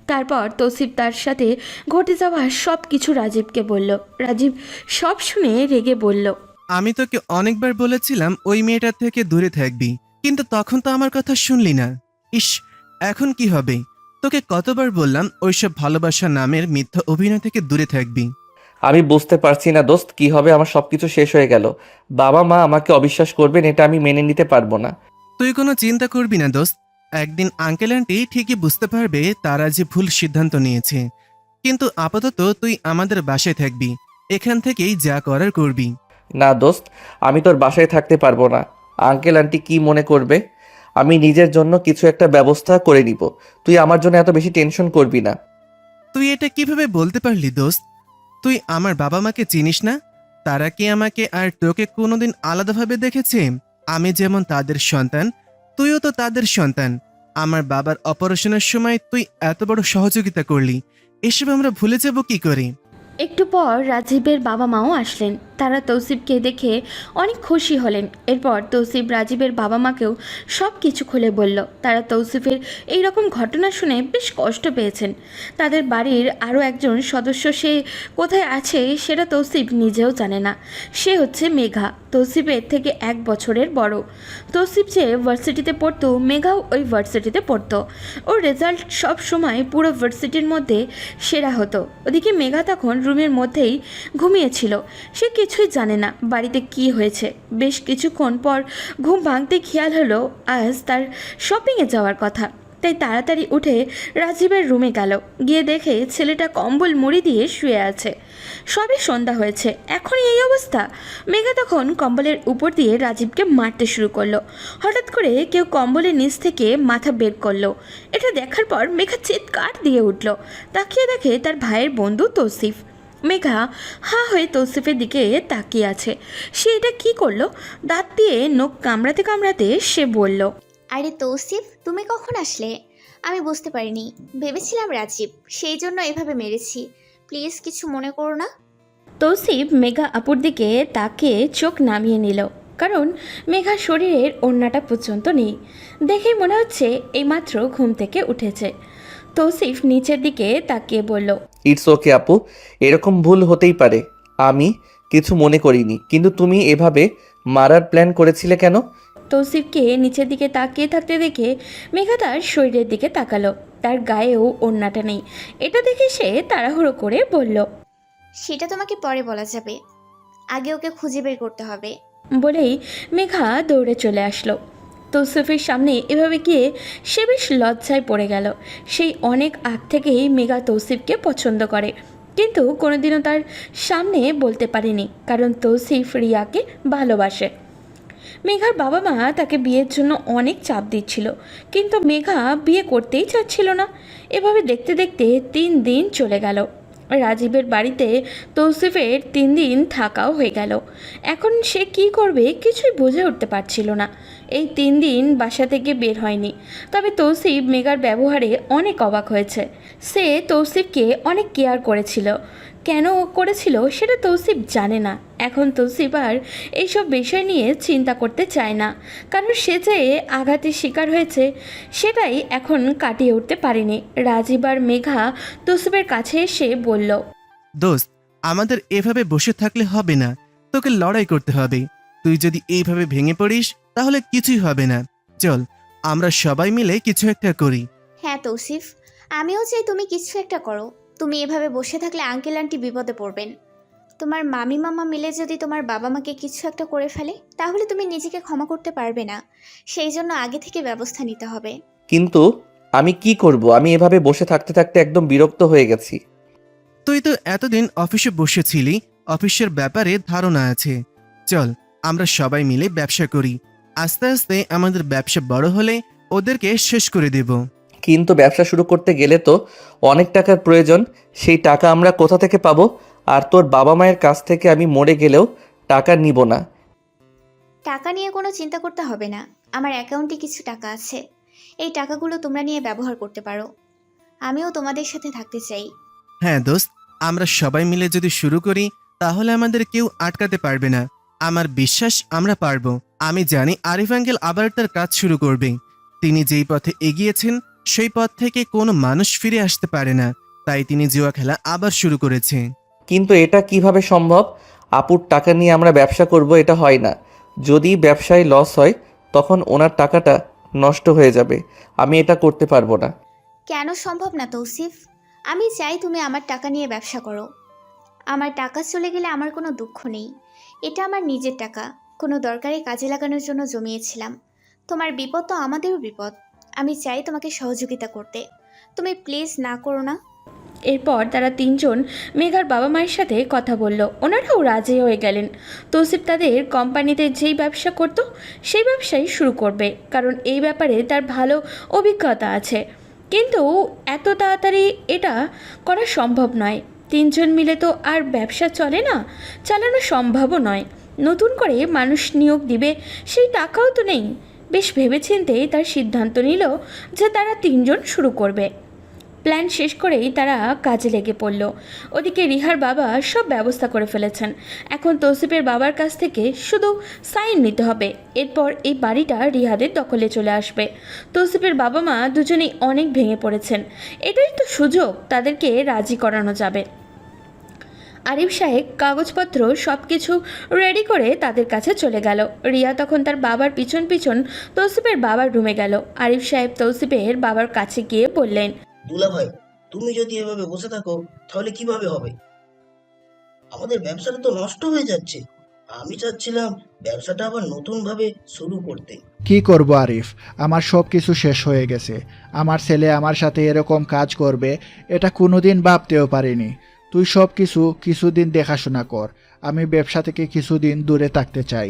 তারপর তৌসিফ তার সাথে ঘটে যাওয়া সব কিছু রাজীবকে বলল। রাজীব সব শুনে রেগে বলল,
আমি তোকে অনেকবার বলেছিলাম ওই মেয়েটার থেকে দূরে থাকবি, কিন্তু তখন তো আমার কথা শুনলি না। ইস, এখন কি হবে? তোকে কতবার বললাম ওইসব ভালোবাসা নামের মিথ্যা অভিনয় থেকে দূরে থাকবি।
আমি বুঝতে পারছি না দোস্ত, কি হবে? আমার সবকিছু শেষ হয়ে গেল। বাবা মা আমাকে অবিশ্বাস করবেন, এটা আমি মেনে নিতে পারবো না।
তুই কোনো চিন্তা করবি না দোস্ত। একদিন আঙ্কেল আন্টি ঠিকই বুঝতে পারবে তারা যে ভুল সিদ্ধান্ত নিয়েছে। কিন্তু আপাতত তুই আমাদের বাসায় থাকবি, এখান থেকেই যা করার করবি।
না দোস্ত, আমি তোর বাসায় থাকতে পারবো না। আঙ্কেল আন্টি কি মনে করবে? আমি নিজের জন্য কিছু একটা ব্যবস্থা করে নিব। তুই আমার জন্য এত বেশি টেনশন করবি না।
তুই এটা কিভাবে বলতে পারলি দোস্ত? তুই আমার বাবা মাকে চিনিস না? তারা কি আমাকে আর তোকে কোনোদিন আলাদাভাবে দেখেছে? আমি যেমন তাদের সন্তান, তুইও তো তাদের সন্তান। আমার বাবার অপারেশনের সময় তুই এত বড় সহযোগিতা করলি, এসব আমরা ভুলে যাব কি করে?
একটু পর রাজীবের বাবা মাও আসলেন। তারা তৌসিফকে দেখে অনেক খুশি হলেন। এরপর তৌসিফ রাজীবের বাবা মাকেও সব কিছু খুলে বলল। তারা তৌসিফের এই রকম ঘটনা শুনে বেশ কষ্ট পেয়েছেন। তাদের বাড়ির আরও একজন সদস্য, সে কোথায় আছে সেটা তৌসিফ নিজেও জানে না। সে হচ্ছে মেঘা, তৌসিফের থেকে 1 বছরের বড়। তৌসিফ যে ভার্সিটিতে পড়তো, মেঘাও ওই ভার্সিটিতে পড়তো। ওর রেজাল্ট সব সময় পুরো ভার্সিটির মধ্যে সেরা হতো। ওদিকে মেঘা তখন রুমের মধ্যেই ঘুমিয়েছিল। সে কিছুই জানে না বাড়িতে কি হয়েছে। বেশ কিছুক্ষণ পর ঘুম ভাঙতে খেয়াল হলো আজ তার শপিংয়ে যাওয়ার কথা। তাই তাড়াতাড়ি উঠে রাজীবের রুমে গেল। গিয়ে দেখে ছেলেটা কম্বল মুড়ি দিয়ে শুয়ে আছে। সবে সন্ধ্যা হয়েছে, এখনই এই অবস্থা? মেঘা তখন কম্বলের উপর দিয়ে রাজীবকে মারতে শুরু করলো। হঠাৎ করে কেউ কম্বলের নিচ থেকে মাথা বের করলো। এটা দেখার পর মেঘা চিৎকার দিয়ে উঠল। তাকিয়ে দেখে তার ভাইয়ের বন্ধু তৌসিফ। মেঘা হাঁ হয়ে তৌসিফের দিকে তাকিয়ে আছে। সে এটা কি করলো? দাঁত দিয়ে নখ কামড়াতে কামড়াতে সে বলল,
আরে তৌসিফ, তুমি কখন আসলে? আমি বুঝতে পারিনি, ভেবেছিলাম রাজীব, সেই জন্য এভাবে মেরেছি। প্লিজ কিছু মনে করো না।
তৌসিফ মেঘা আপুর দিকে তাকিয়ে চোখ নামিয়ে নিল, কারণ মেঘার শরীরের ওড়নাটা পর্যন্ত নেই। দেখেই মনে হচ্ছে এইমাত্র ঘুম থেকে উঠেছে। তৌসিফ নিচের দিকে তাকিয়ে বলল,
ইটস ওকে আপু, এরকম ভুল হতেই পারে। আমি কিছু মনে করিনি, কিন্তু তুমি এভাবে মারার প্ল্যান করেছিলে কেন?
তৌসিফকে নিচের দিকে তাকিয়ে থাকতে দেখে মেঘা তার শরীরের দিকে তাকালো। তার গায়েও ওড়নাটা নেই। এটা দেখে সে তাড়াহুড়ো করে বলল,
সেটা তোমাকে পরে বলা যাবে, আগে ওকে খুঁজে বের করতে হবে।
বলেই মেঘা দৌড়ে চলে আসলো। তৌসিফের সামনে এভাবে গিয়ে সে বেশ লজ্জায় পড়ে গেল। সেই অনেক আগ থেকেই মেঘা তৌসিফকে পছন্দ করে, কিন্তু কোনোদিনও তার সামনে বলতে পারেনি, কারণ তৌসিফ রিয়াকে ভালোবাসে। মেঘার বাবা মা তাকে বিয়ের জন্য অনেক চাপ দিচ্ছিল, কিন্তু মেঘা বিয়ে করতেই চাচ্ছিল না। এভাবে দেখতে দেখতে 3 দিন চলে গেল। রাজীবের বাড়িতে তৌসিফের 3 দিন থাকাও হয়ে গেল। এখন সে কি করবে কিছুই বুঝে উঠতে পারছিল না। এই 3 দিন বাসা থেকে বের হয়নি। তবে তৌসিফ মেঘার ব্যবহারে অনেক অবাক হয়েছে। সে তৌসিফকে অনেক কেয়ার করেছিল। কেন করেছিল সেটা তৌসিফ জানে না। এখন তৌসিফ আর এইসব বিষয় নিয়ে চিন্তা করতে চায় না, কারণ সে যে আঘাতের শিকার হয়েছে সেটাই এখন কাটিয়ে উঠতে পারেনি। রাজীব আর মেঘা তৌসিফের কাছে এসে বলল,
দোস্ত, আমাদের এভাবে বসে থাকলে হবে না, তোকে লড়াই করতে হবে। তুই যদি এইভাবে ভেঙে পড়িস তাহলে কিছুই হবে না। চল, আমরা সবাই মিলে কিছু একটা করি।
হ্যাঁ তৌসিফ, আমিও চাই তুমি কিছু একটা করো। তুমি এভাবে বসে থাকলে আঙ্কেল আন্টি বিপদে পড়বেন। তোমার মামি মামা মিলে যদি তোমার বাবা মাকে কিছু একটা করে ফেলে, তাহলে তুমি নিজেকে ক্ষমা করতে পারবে না। সেই জন্য আগে থেকে ব্যবস্থা নিতে হবে।
কিন্তু আমি কি করব? আমি এভাবে বসে থাকতে থাকতে একদম বিরক্ত হয়ে গেছি।
তুই তো এতদিন অফিসে বসেছিলি, অফিসের ব্যাপারে ধারণা আছে। চল, আমরা সবাই মিলে ব্যবসা করি। আস্তে আস্তে আমাদের ব্যবসা বড় হলে ওদেরকে শেষ করে দেব।
কিন্তু ব্যবসা শুরু করতে গেলে তো অনেক টাকার প্রয়োজন। সেই টাকা আমরা কোথা থেকে পাবো? আর তোর বাবা মায়ের কাছ থেকে আমি মরে গেলেও টাকা নিব না।
টাকা নিয়ে কোনো চিন্তা করতে হবে না, আমার অ্যাকাউন্টে কিছু টাকা আছে। এই টাকাগুলো তোমরা নিয়ে ব্যবহার করতে পারো। আমিও তোমাদের সাথে থাকতে চাই।
হ্যাঁ দোস্ত, আমরা সবাই মিলে যদি শুরু করি তাহলে আমাদের কেউ আটকাতে পারবে না। আমার বিশ্বাস আমরা পারবো। আমি জানি আরিফ আঙ্কেল আবার তার কাজ শুরু করবে। তিনি যেই পথে এগিয়েছেন সেই পথ থেকে কোনো মানুষ ফিরে আসতে পারে না, তাই তিনি জুয়া খেলা আবার শুরু করেছে।
কিন্তু এটা কিভাবে সম্ভব? আপুর টাকা নিয়ে আমরা ব্যবসা করব, এটা হয় না। যদি ব্যবসায় লস হয় তখন ওনার টাকাটা নষ্ট হয়ে যাবে। আমি এটা করতে পারবো না।
কেন সম্ভব না তৌসিফ? আমি চাই তুমি আমার টাকা নিয়ে ব্যবসা করো। আমার টাকা চলে গেলে আমার কোনো দুঃখ নেই। এটা আমার নিজের টাকা, কোনো দরকারে কাজে লাগানোর জন্য জমিয়েছিলাম। তোমার বিপদ তো আমাদেরও বিপদ। আমি চাই তোমাকে সহযোগিতা করতে। তুমি প্লিজ না করো না।
এরপর তারা 3 জন মেঘার বাবা মায়ের সাথে কথা বলল। ওনারাও রাজি হয়ে গেলেন। তৌসিফ তাদের কোম্পানিতে যেই ব্যবসা করত সেই ব্যবসাই শুরু করবে, কারণ এই ব্যাপারে তার ভালো অভিজ্ঞতা আছে। কিন্তু এত তাড়াতাড়ি এটা করা সম্ভব নয়। তিনজন মিলে তো আর ব্যবসা চলে না, চালানো সম্ভবও নয়। নতুন করে মানুষ নিয়োগ দিবে সেই টাকাও তো নেই। বেশ ভেবেচিন্তেই তার সিদ্ধান্ত নিল যে তারা তিনজন শুরু করবে। প্ল্যান শেষ করেই তারা কাজে লেগে পড়ল। ওদিকে রিহার বাবা সব ব্যবস্থা করে ফেলেছেন। এখন তৌসিফের বাবার কাছ থেকে শুধু সাইন নিতে হবে, এরপর এই বাড়িটা রিহাদের দখলে চলে আসবে। তৌসিফের বাবা মা দুজনেই অনেক ভেঙে পড়েছেন। এটাই তো সুযোগ, তাদেরকে রাজি করানো যাবে। আরিফ সাহেব কাগজপত্র সব কিছু রেডি করে তাদের কাছে চলে গেল। রিয়া তখন তার বাবার পিছন পিছন তৌসিফের বাবার রুমে গেল। আরিফ সাহেব তৌসিফের বাবার কাছে গিয়ে বললেন,
দুলা ভাই, তুমি যদি এভাবে বসে থাকো তাহলে কিভাবে হবে? আমাদের ব্যবসাটা তো নষ্ট হয়ে যাচ্ছে। আমি চাচ্ছিলাম ব্যবসাটা আবার নতুন ভাবে শুরু করতে।
কি করব আরিফ, আমার সব কিছু শেষ হয়ে গেছে। আমার ছেলে আমার সাথে এরকম কাজ করবে এটা কোনোদিন ভাবতেও পারিনি। তুই সব কিছুদিন দেখাশোনা কর, আমি ব্যবসা থেকে কিছুদিন দূরে থাকতে চাই।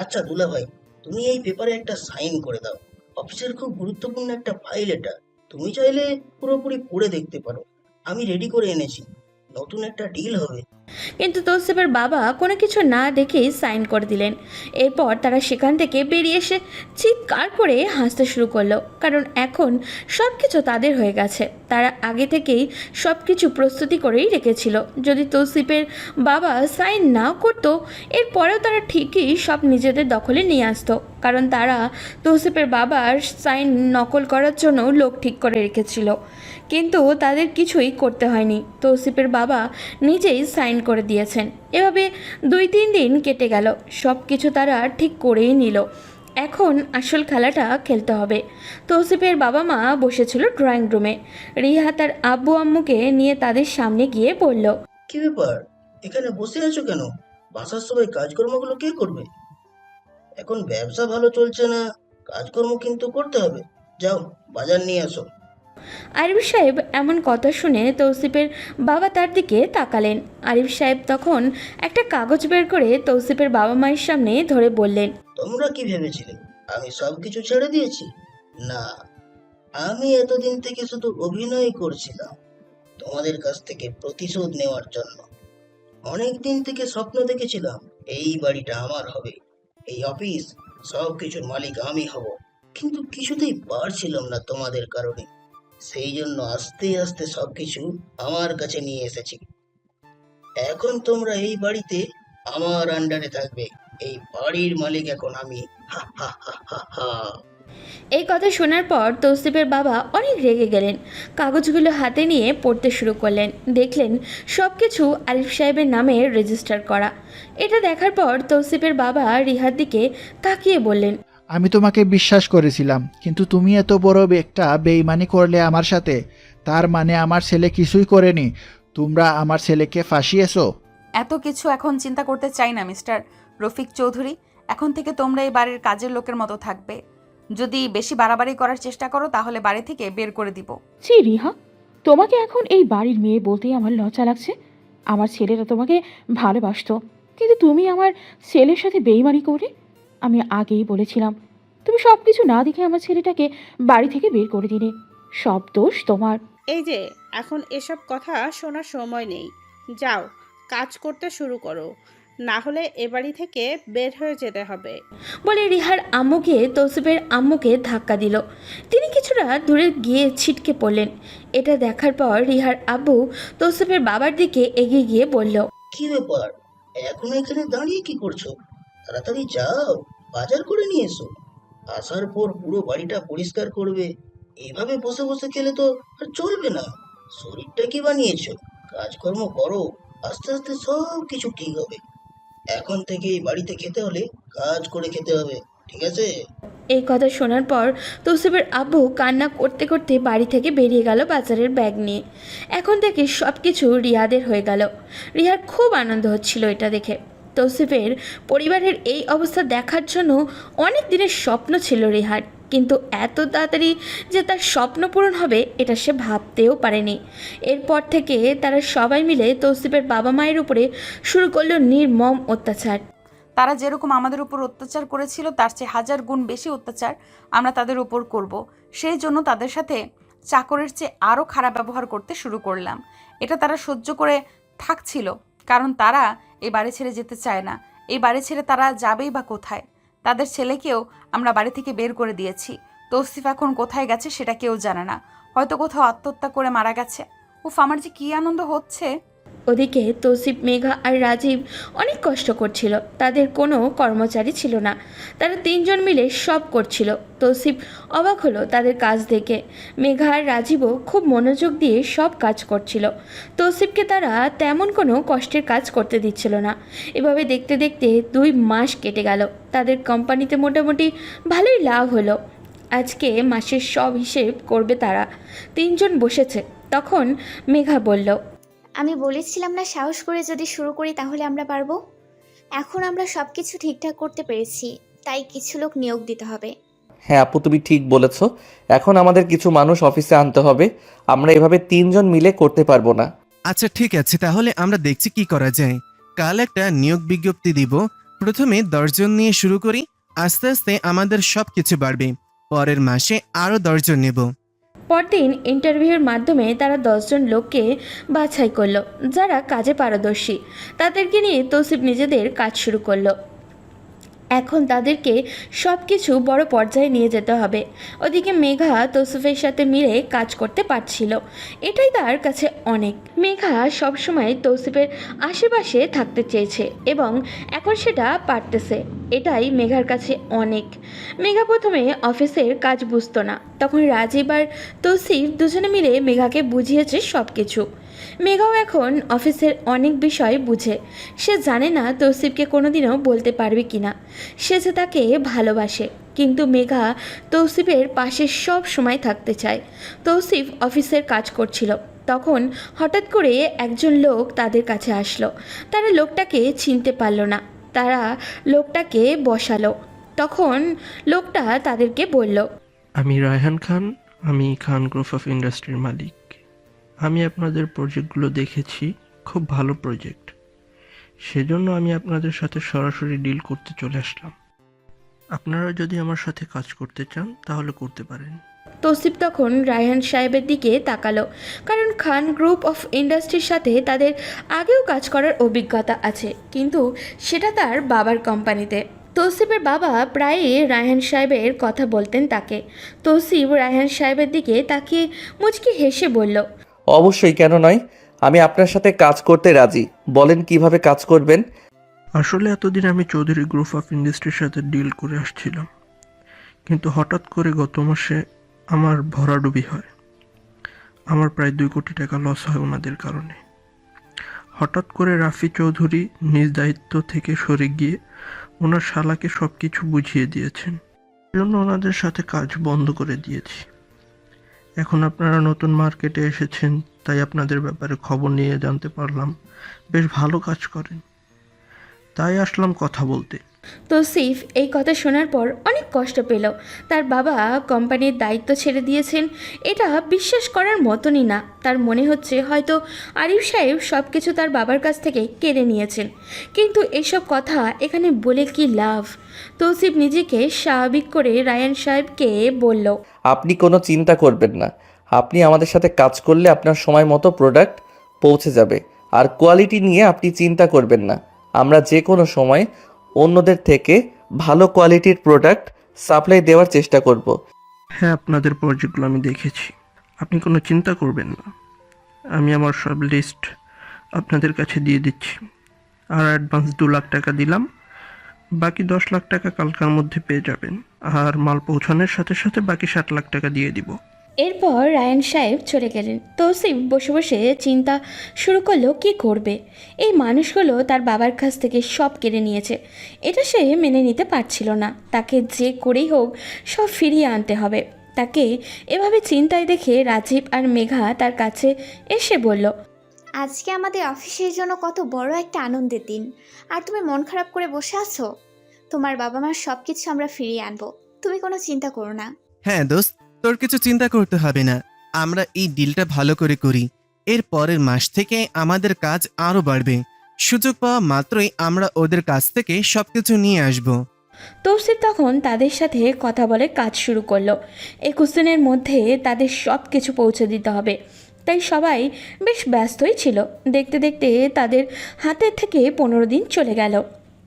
আচ্ছা দুলা ভাই, তুমি এই পেপারে একটা সাইন করে দাও। অফিসের খুব গুরুত্বপূর্ণ একটা ফাইল এটা। তুমি চাইলে পুরোপুরি পড়ে দেখতে পারো। আমি রেডি করে এনেছি, নতুন একটা ডিল হবে।
কিন্তু তৌসিফের বাবা কোনো কিছু না দেখেই সাইন করে দিলেন। এরপর তারা সেখান থেকে বেরিয়ে এসে চিৎকার করে হাসতে শুরু করলো, কারণ এখন সব কিছু তাদের হয়ে গেছে। তারা আগে থেকেই সব কিছু প্রস্তুতি করেই রেখেছিল। যদি তৌসিফের বাবা সাইন নাও করতো, এরপরেও তারা ঠিকই সব নিজেদের দখলে নিয়ে আসতো, কারণ তারা তৌসিফের বাবার সাইন নকল করার জন্য লোক ঠিক করে রেখেছিল। কিন্তু তাদের কিছুই করতে হয়নি, তৌসিফের বাবা নিজেই সাইন করে দিয়েছেন। এভাবে 2-3 দিন কেটে গেল, সব কিছু তারা ঠিক করেই নিল। এখন আসল খেলাটা খেলতে হবে। তৌসিফের বাবা মা বসেছিল ড্রয়িং রুমে। রিহা তার আব্বু আম্মুকে নিয়ে তাদের সামনে গিয়ে বলল,
কি ব্যাপার, এখানে বসে আছো কেন? বাসার সবাই কাজকর্মগুলো কে করবে? এখন ব্যবসা ভালো চলছে না, কাজকর্ম কিন্তু করতে হবে। যাও, বাজার নিয়ে আসো।
আরিফ সাহেব এমন কথা শুনে তৌসিফের বাবা তার দিকে তাকালেন। আরিফ সাহেব তখন একটা কাগজ বের করে তৌসিফের বাবা মায়ের সামনে ধরে বললেন,
তোমরা কি ভেবেছিলে আমি সবকিছু ছেড়ে দিয়েছি? না, আমি এতদিন থেকে শুধু অভিনয় করছিলাম তোমাদের কাছ থেকে প্রতিশোধ নেওয়ার জন্য। অনেক দিন থেকে স্বপ্ন দেখেছিলাম এই বাড়িটা আমার হবে, এই অফিস, সবকিছুর মালিক আমি হব। কিন্তু কিছুতেই পারছিলাম না তোমাদের কারণে। সেই জন্য আস্তে আস্তে সবকিছু আমার কাছে নিয়ে এসেছি। এখন তোমরা এই বাড়িতে আমার আন্ডারে থাকবে। এই বাড়ির মালিক এখন আমি। হা হা হা হা হা।
এই কথা শোনার পর তৌসিফের বাবা অনেক রেগে গেলেন। কাগজগুলো হাতে নিয়ে পড়তে শুরু করলেন। দেখলেন সব কিছু আরিফ সাহেবের নামে রেজিস্টার করা। এটা দেখার পর তৌসিফের বাবা রিহার দিকে তাকিয়ে বললেন,
আমি তোমাকে বিশ্বাস করেছিলাম, কিন্তু তুমি এত বড় একটা বেইমানি করলে আমার সাথে। তার মানে আমার ছেলে কিছুই করেনি, তোমরা আমার ছেলেকে ফাঁসিয়েছো।
এত কিছু এখন চিন্তা করতে চাই না মিস্টার রফিক চৌধুরী। এখন থেকে তোমরা এই বাড়ির কাজের লোকের মতো থাকবে। যদি বেশি বাড়াবাড়ি করার চেষ্টা করো তাহলে বাড়ি থেকে বের করে দিব।
ছি রিহা, তোমাকে এখন এই বাড়ির মেয়ে বলতেই আমার লজ্জা লাগছে। আমার ছেলেরা তোমাকে ভালোবাসতো, কিন্তু তুমি আমার ছেলের সাথে বেইমানি করে। আমি আগেই বলেছিলাম, তুমি সব কিছু না দেখে আমার ছেলেটাকে বাড়ি থেকে বের করে দিলে। সব দোষ তোমার।
এই যে, এখন এসব কথা শোনার সময় নেই। যাও, কাজ করতে শুরু করো, না হলে এ বাড়ি থেকে বের হয়ে যেতে হবে।
বলে রিহার আম্মুকে তৌসিফের আম্মুকে ধাক্কা দিল। তিনি কিছুটা দূরে গিয়ে ছিটকে পড়লেন। এটা দেখার পর রিহার আব্বু তৌসিফের বাবার দিকে এগিয়ে গিয়ে বলল,
কি ব্যাপার, এখন এখানে দাঁড়িয়ে কি করছো? তাড়াতাড়ি যাও, বাজার করে নিয়ে এসো। আসার পর পুরো বাড়িটা পরিষ্কার করবে। এভাবে বসে বসে খেলে তো আর চলবে না। শরীরটা কি বানিয়েছো? কাজকর্ম করো, আস্তে আস্তে সব কিছু ঠিক হবে। এখন থেকে এই বাড়িতে খেতে হলে কাজ করে খেতে হবে, ঠিক আছে?
এই কথা শোনার পর তৌসিফের আব্বু কান্না করতে করতে বাড়ি থেকে বেরিয়ে গেল বাজারের ব্যাগ নিয়ে। এখন থেকে সব কিছু রিয়াদের হয়ে গেল। রিহার খুব আনন্দ হচ্ছিল এটা দেখে। তৌসিফের পরিবারের এই অবস্থা দেখার জন্য অনেক দিনের স্বপ্ন ছিল রিহার, কিন্তু এত তাড়াতাড়ি যে তার স্বপ্ন পূরণ হবে এটা সে ভাবতেও পারেনি। এরপর থেকে তারা সবাই মিলে তৌসিফের বাবা মায়ের উপরে শুরু করলো নির্মম অত্যাচার।
তারা যেরকম আমাদের উপর অত্যাচার করেছিল তার চেয়ে 1000 গুণ বেশি অত্যাচার আমরা তাদের উপর করব। সেই জন্য তাদের সাথে চাকরের চেয়ে আরও খারাপ ব্যবহার করতে শুরু করলাম। এটা তারা সহ্য করে থাকছিল, কারণ তারা এই বাড়ি ছেড়ে যেতে চায় না। এই বাড়ি ছেড়ে তারা যাবেই বা কোথায়? তাদের ছেলেকেও আমরা বাড়ি থেকে বের করে দিয়েছি। তৌসিফ এখন কোথায় গেছে সেটা কেউ জানে না। হয়তো কোথাও আত্মহত্যা করে মারা গেছে। উফ, আমার যে কী আনন্দ হচ্ছে!
ওদিকে তৌসিফ, মেঘা আর রাজীব অনেক কষ্ট করছিল। তাদের কোনো কর্মচারী ছিল না, তারা তিনজন মিলে সব করছিল। তৌসিফ অবাক হলো তাদের কাজ দেখে। মেঘা আর রাজীবও খুব মনোযোগ দিয়ে সব কাজ করছিল। তৌসিফকে তারা তেমন কোনো কষ্টের কাজ করতে দিচ্ছিল না। এভাবে দেখতে দেখতে 2 মাস কেটে গেল। তাদের কোম্পানিতে মোটামুটি ভালোই লাভ হলো। আজকে মাসের সব হিসেব করবে তারা। তিনজন বসেছে, তখন মেঘা বলল,
আমি বলেছিলাম না, সাহস করে যদি শুরু করি তাহলে আমরা পারবো। এখন আমরা সব কিছু ঠিকঠাক করতে পেরেছি, তাই কিছু লোক নিয়োগ দিতে হবে।
হ্যাঁ আপু, তুমি ঠিক বলেছ। এখন আমাদের কিছু মানুষ অফিসে আনতে হবে। আমরা এভাবে 3 জন মিলে করতে পারবো না।
আচ্ছা ঠিক আছে, তাহলে আমরা দেখছি কি করা যায়। কাল একটা নিয়োগ বিজ্ঞপ্তি দিব। প্রথমে 10 জন নিয়ে শুরু করি, আস্তে আস্তে আমাদের সব কিছু বাড়বে। পরের মাসে আরও 10 জন নেব।
পরদিন ইন্টারভিউর মাধ্যমে তারা 10 জন লোককে বাছাই করলো, যারা কাজে পারদর্শী। তাদেরকে নিয়ে তৌসিফ নিজেদের কাজ শুরু করলো। এখন তাদেরকে সব কিছু বড় পর্যায়ে নিয়ে যেতে হবে। ওদিকে মেঘা তৌসিফের সাথে মিলে কাজ করতে পারছিল, এটাই তার কাছে অনেক। মেঘা সবসময় তৌসিফের আশেপাশে থাকতে চেয়েছে এবং এখন সেটা পারতেছে, এটাই মেঘার কাছে অনেক। মেঘা প্রথমে অফিসের কাজ বুঝতো না, তখন রাজীব আর তৌসিফ দুজনে মিলে মেঘাকে বুঝিয়েছে সব কিছু। মেঘাও এখন অফিসের অনেক বিষয় বুঝে। সে জানে না তৌসিফকে কোনোদিনও বলতে পারবে কিনা সে যে তাকে ভালোবাসে, কিন্তু মেঘা তৌসিফের পাশে সব সময় থাকতে চায়। তৌসিফ অফিসের কাজ করছিল, তখন হঠাৎ করে একজন লোক তাদের কাছে আসলো। তারা লোকটাকে চিনতে পারল না। তারা লোকটাকে বসালো। তখন লোকটা তাদেরকে বলল,
আমি রায়হান খান, আমি খান গ্রুপ অফ ইন্ডাস্ট্রির মালিক। আমি আপনাদের প্রজেক্টগুলো দেখেছি, খুব ভালো প্রজেক্ট। সেজন্য আমি আপনাদের সাথে সরাসরি ডিল করতে চলে আসলাম। আপনারা যদি আমার সাথে কাজ করতে চান তাহলে করতে পারেন।
তৌসিফ তখন রায়হান সাহেবের দিকে তাকালো, কারণ খান গ্রুপ অফ ইন্ডাস্ট্রির সাথে তাদের আগেও কাজ করার অভিজ্ঞতা আছে, কিন্তু সেটা তার বাবার কোম্পানিতে। তৌসিফের বাবা প্রায়ই রায়হান সাহেবের কথা বলতেন তাকে। তৌসিফ রায়হান সাহেবের দিকে তাকিয়ে মুচকি হেসে বলল,
অবশ্যই, কেন নয়। আমি আপনার সাথে কাজ করতে রাজি। বলেন কিভাবে কাজ করবেন।
আসলে এতদিন আমি চৌধুরী গ্রুপ অফ ইন্ডাস্ট্রির সাথে ডিল করে আসছিলাম, কিন্তু হঠাৎ করে গত মাসে আমার ভরাডুবি হয়। আমার প্রায় 2 কোটি টাকা লস হয় ওনাদের কারণে। হঠাৎ করে রাফি চৌধুরী নিজ দায়িত্ব থেকে সরে গিয়ে ওনার শালাকে সব কিছু বুঝিয়ে দিয়েছেন। জন্য ওনাদের সাথে কাজ বন্ধ করে দিয়েছি। এখন আপনারা নতুন মার্কেটে এসেছেন, তাই আপনাদের ব্যাপারে খবর নিয়ে জানতে পারলাম বেশ ভালো কাজ করেন, তাই আসলাম কথা বলতে।
তৌসিফ এই কথা শোনার পর অনেক কষ্ট পেল। তার বাবা কোম্পানির দায়িত্ব ছেড়ে দিয়েছেন, এটা বিশ্বাস করার মতনই না। তার মনে হচ্ছে হয়তো আরিফ সাহেব সব কিছু তার বাবার কাছ থেকে কেড়ে নিয়েছেন, কিন্তু এসব কথা এখানে বলে কি লাভ। তৌসিফ নিজেকে স্বাভাবিক করে রায়ান সাহেবকে বলল,
আপনি কোনো চিন্তা করবেন না। আপনি আমাদের সাথে কাজ করলে আপনার সময় মতো প্রোডাক্ট পৌঁছে যাবে। আর কোয়ালিটি নিয়ে আপনি চিন্তা করবেন না। আমরা যে কোনো সময় অন্যদের থেকে ভালো কোয়ালিটির প্রোডাক্ট সাপ্লাই দেওয়ার চেষ্টা করব।
হ্যাঁ, আপনাদের প্রজেক্টগুলো আমি দেখেছি, আপনি কোনো চিন্তা করবেন না। আমি আমার সব লিস্ট আপনাদের কাছে দিয়ে দিচ্ছি। আর অ্যাডভান্স 2 লাখ টাকা দিলাম, বাকি 10 লাখ টাকা কালকার মধ্যে পেয়ে যাবেন। আর মাল পৌঁছানোর সাথে সাথে বাকি 60 লাখ টাকা দিয়ে দিব।
এরপর রায়ান সাহেব চলে গেলেন। তৌসিফ বসে বসে চিন্তা শুরু করলো কি করবে। এই মানুষগুলো তার বাবার কাছ থেকে সব কেড়ে নিয়েছে, এটা সে মেনে নিতে পারছিল না। তাকে যে করেই হোক সব ফিরিয়ে আনতে হবে। তাকে এভাবে চিন্তায় দেখে রাজীব আর মেঘা তার কাছে এসে বলল,
আজকে আমাদের অফিসের জন্য কত বড় একটা আনন্দের দিন, আর তুমি মন খারাপ করে বসে আছো। তোমার বাবা মার সব কিছু আমরা ফিরিয়ে আনবো, তুমি কোনো চিন্তা করো না।
হ্যাঁ দোস্ত, তোর কিছু চিন্তা করতে হবে না। আমরা এই ডিলটা ভালো করে করি, এর পরের মাস থেকে আমাদের কাজ আরও বাড়বে। সুযোগ পাওয়া মাত্রই আমরা ওদের কাছ থেকে সবকিছু নিয়ে আসব।
তৌসিফ তখন তাদের সাথে কথা বলে কাজ শুরু করলো। 21 দিনের মধ্যে তাদের সব কিছু পৌঁছে দিতে হবে, তাই সবাই বেশ ব্যস্তই ছিল। দেখতে দেখতে তাদের হাতের থেকে 15 দিন চলে গেল।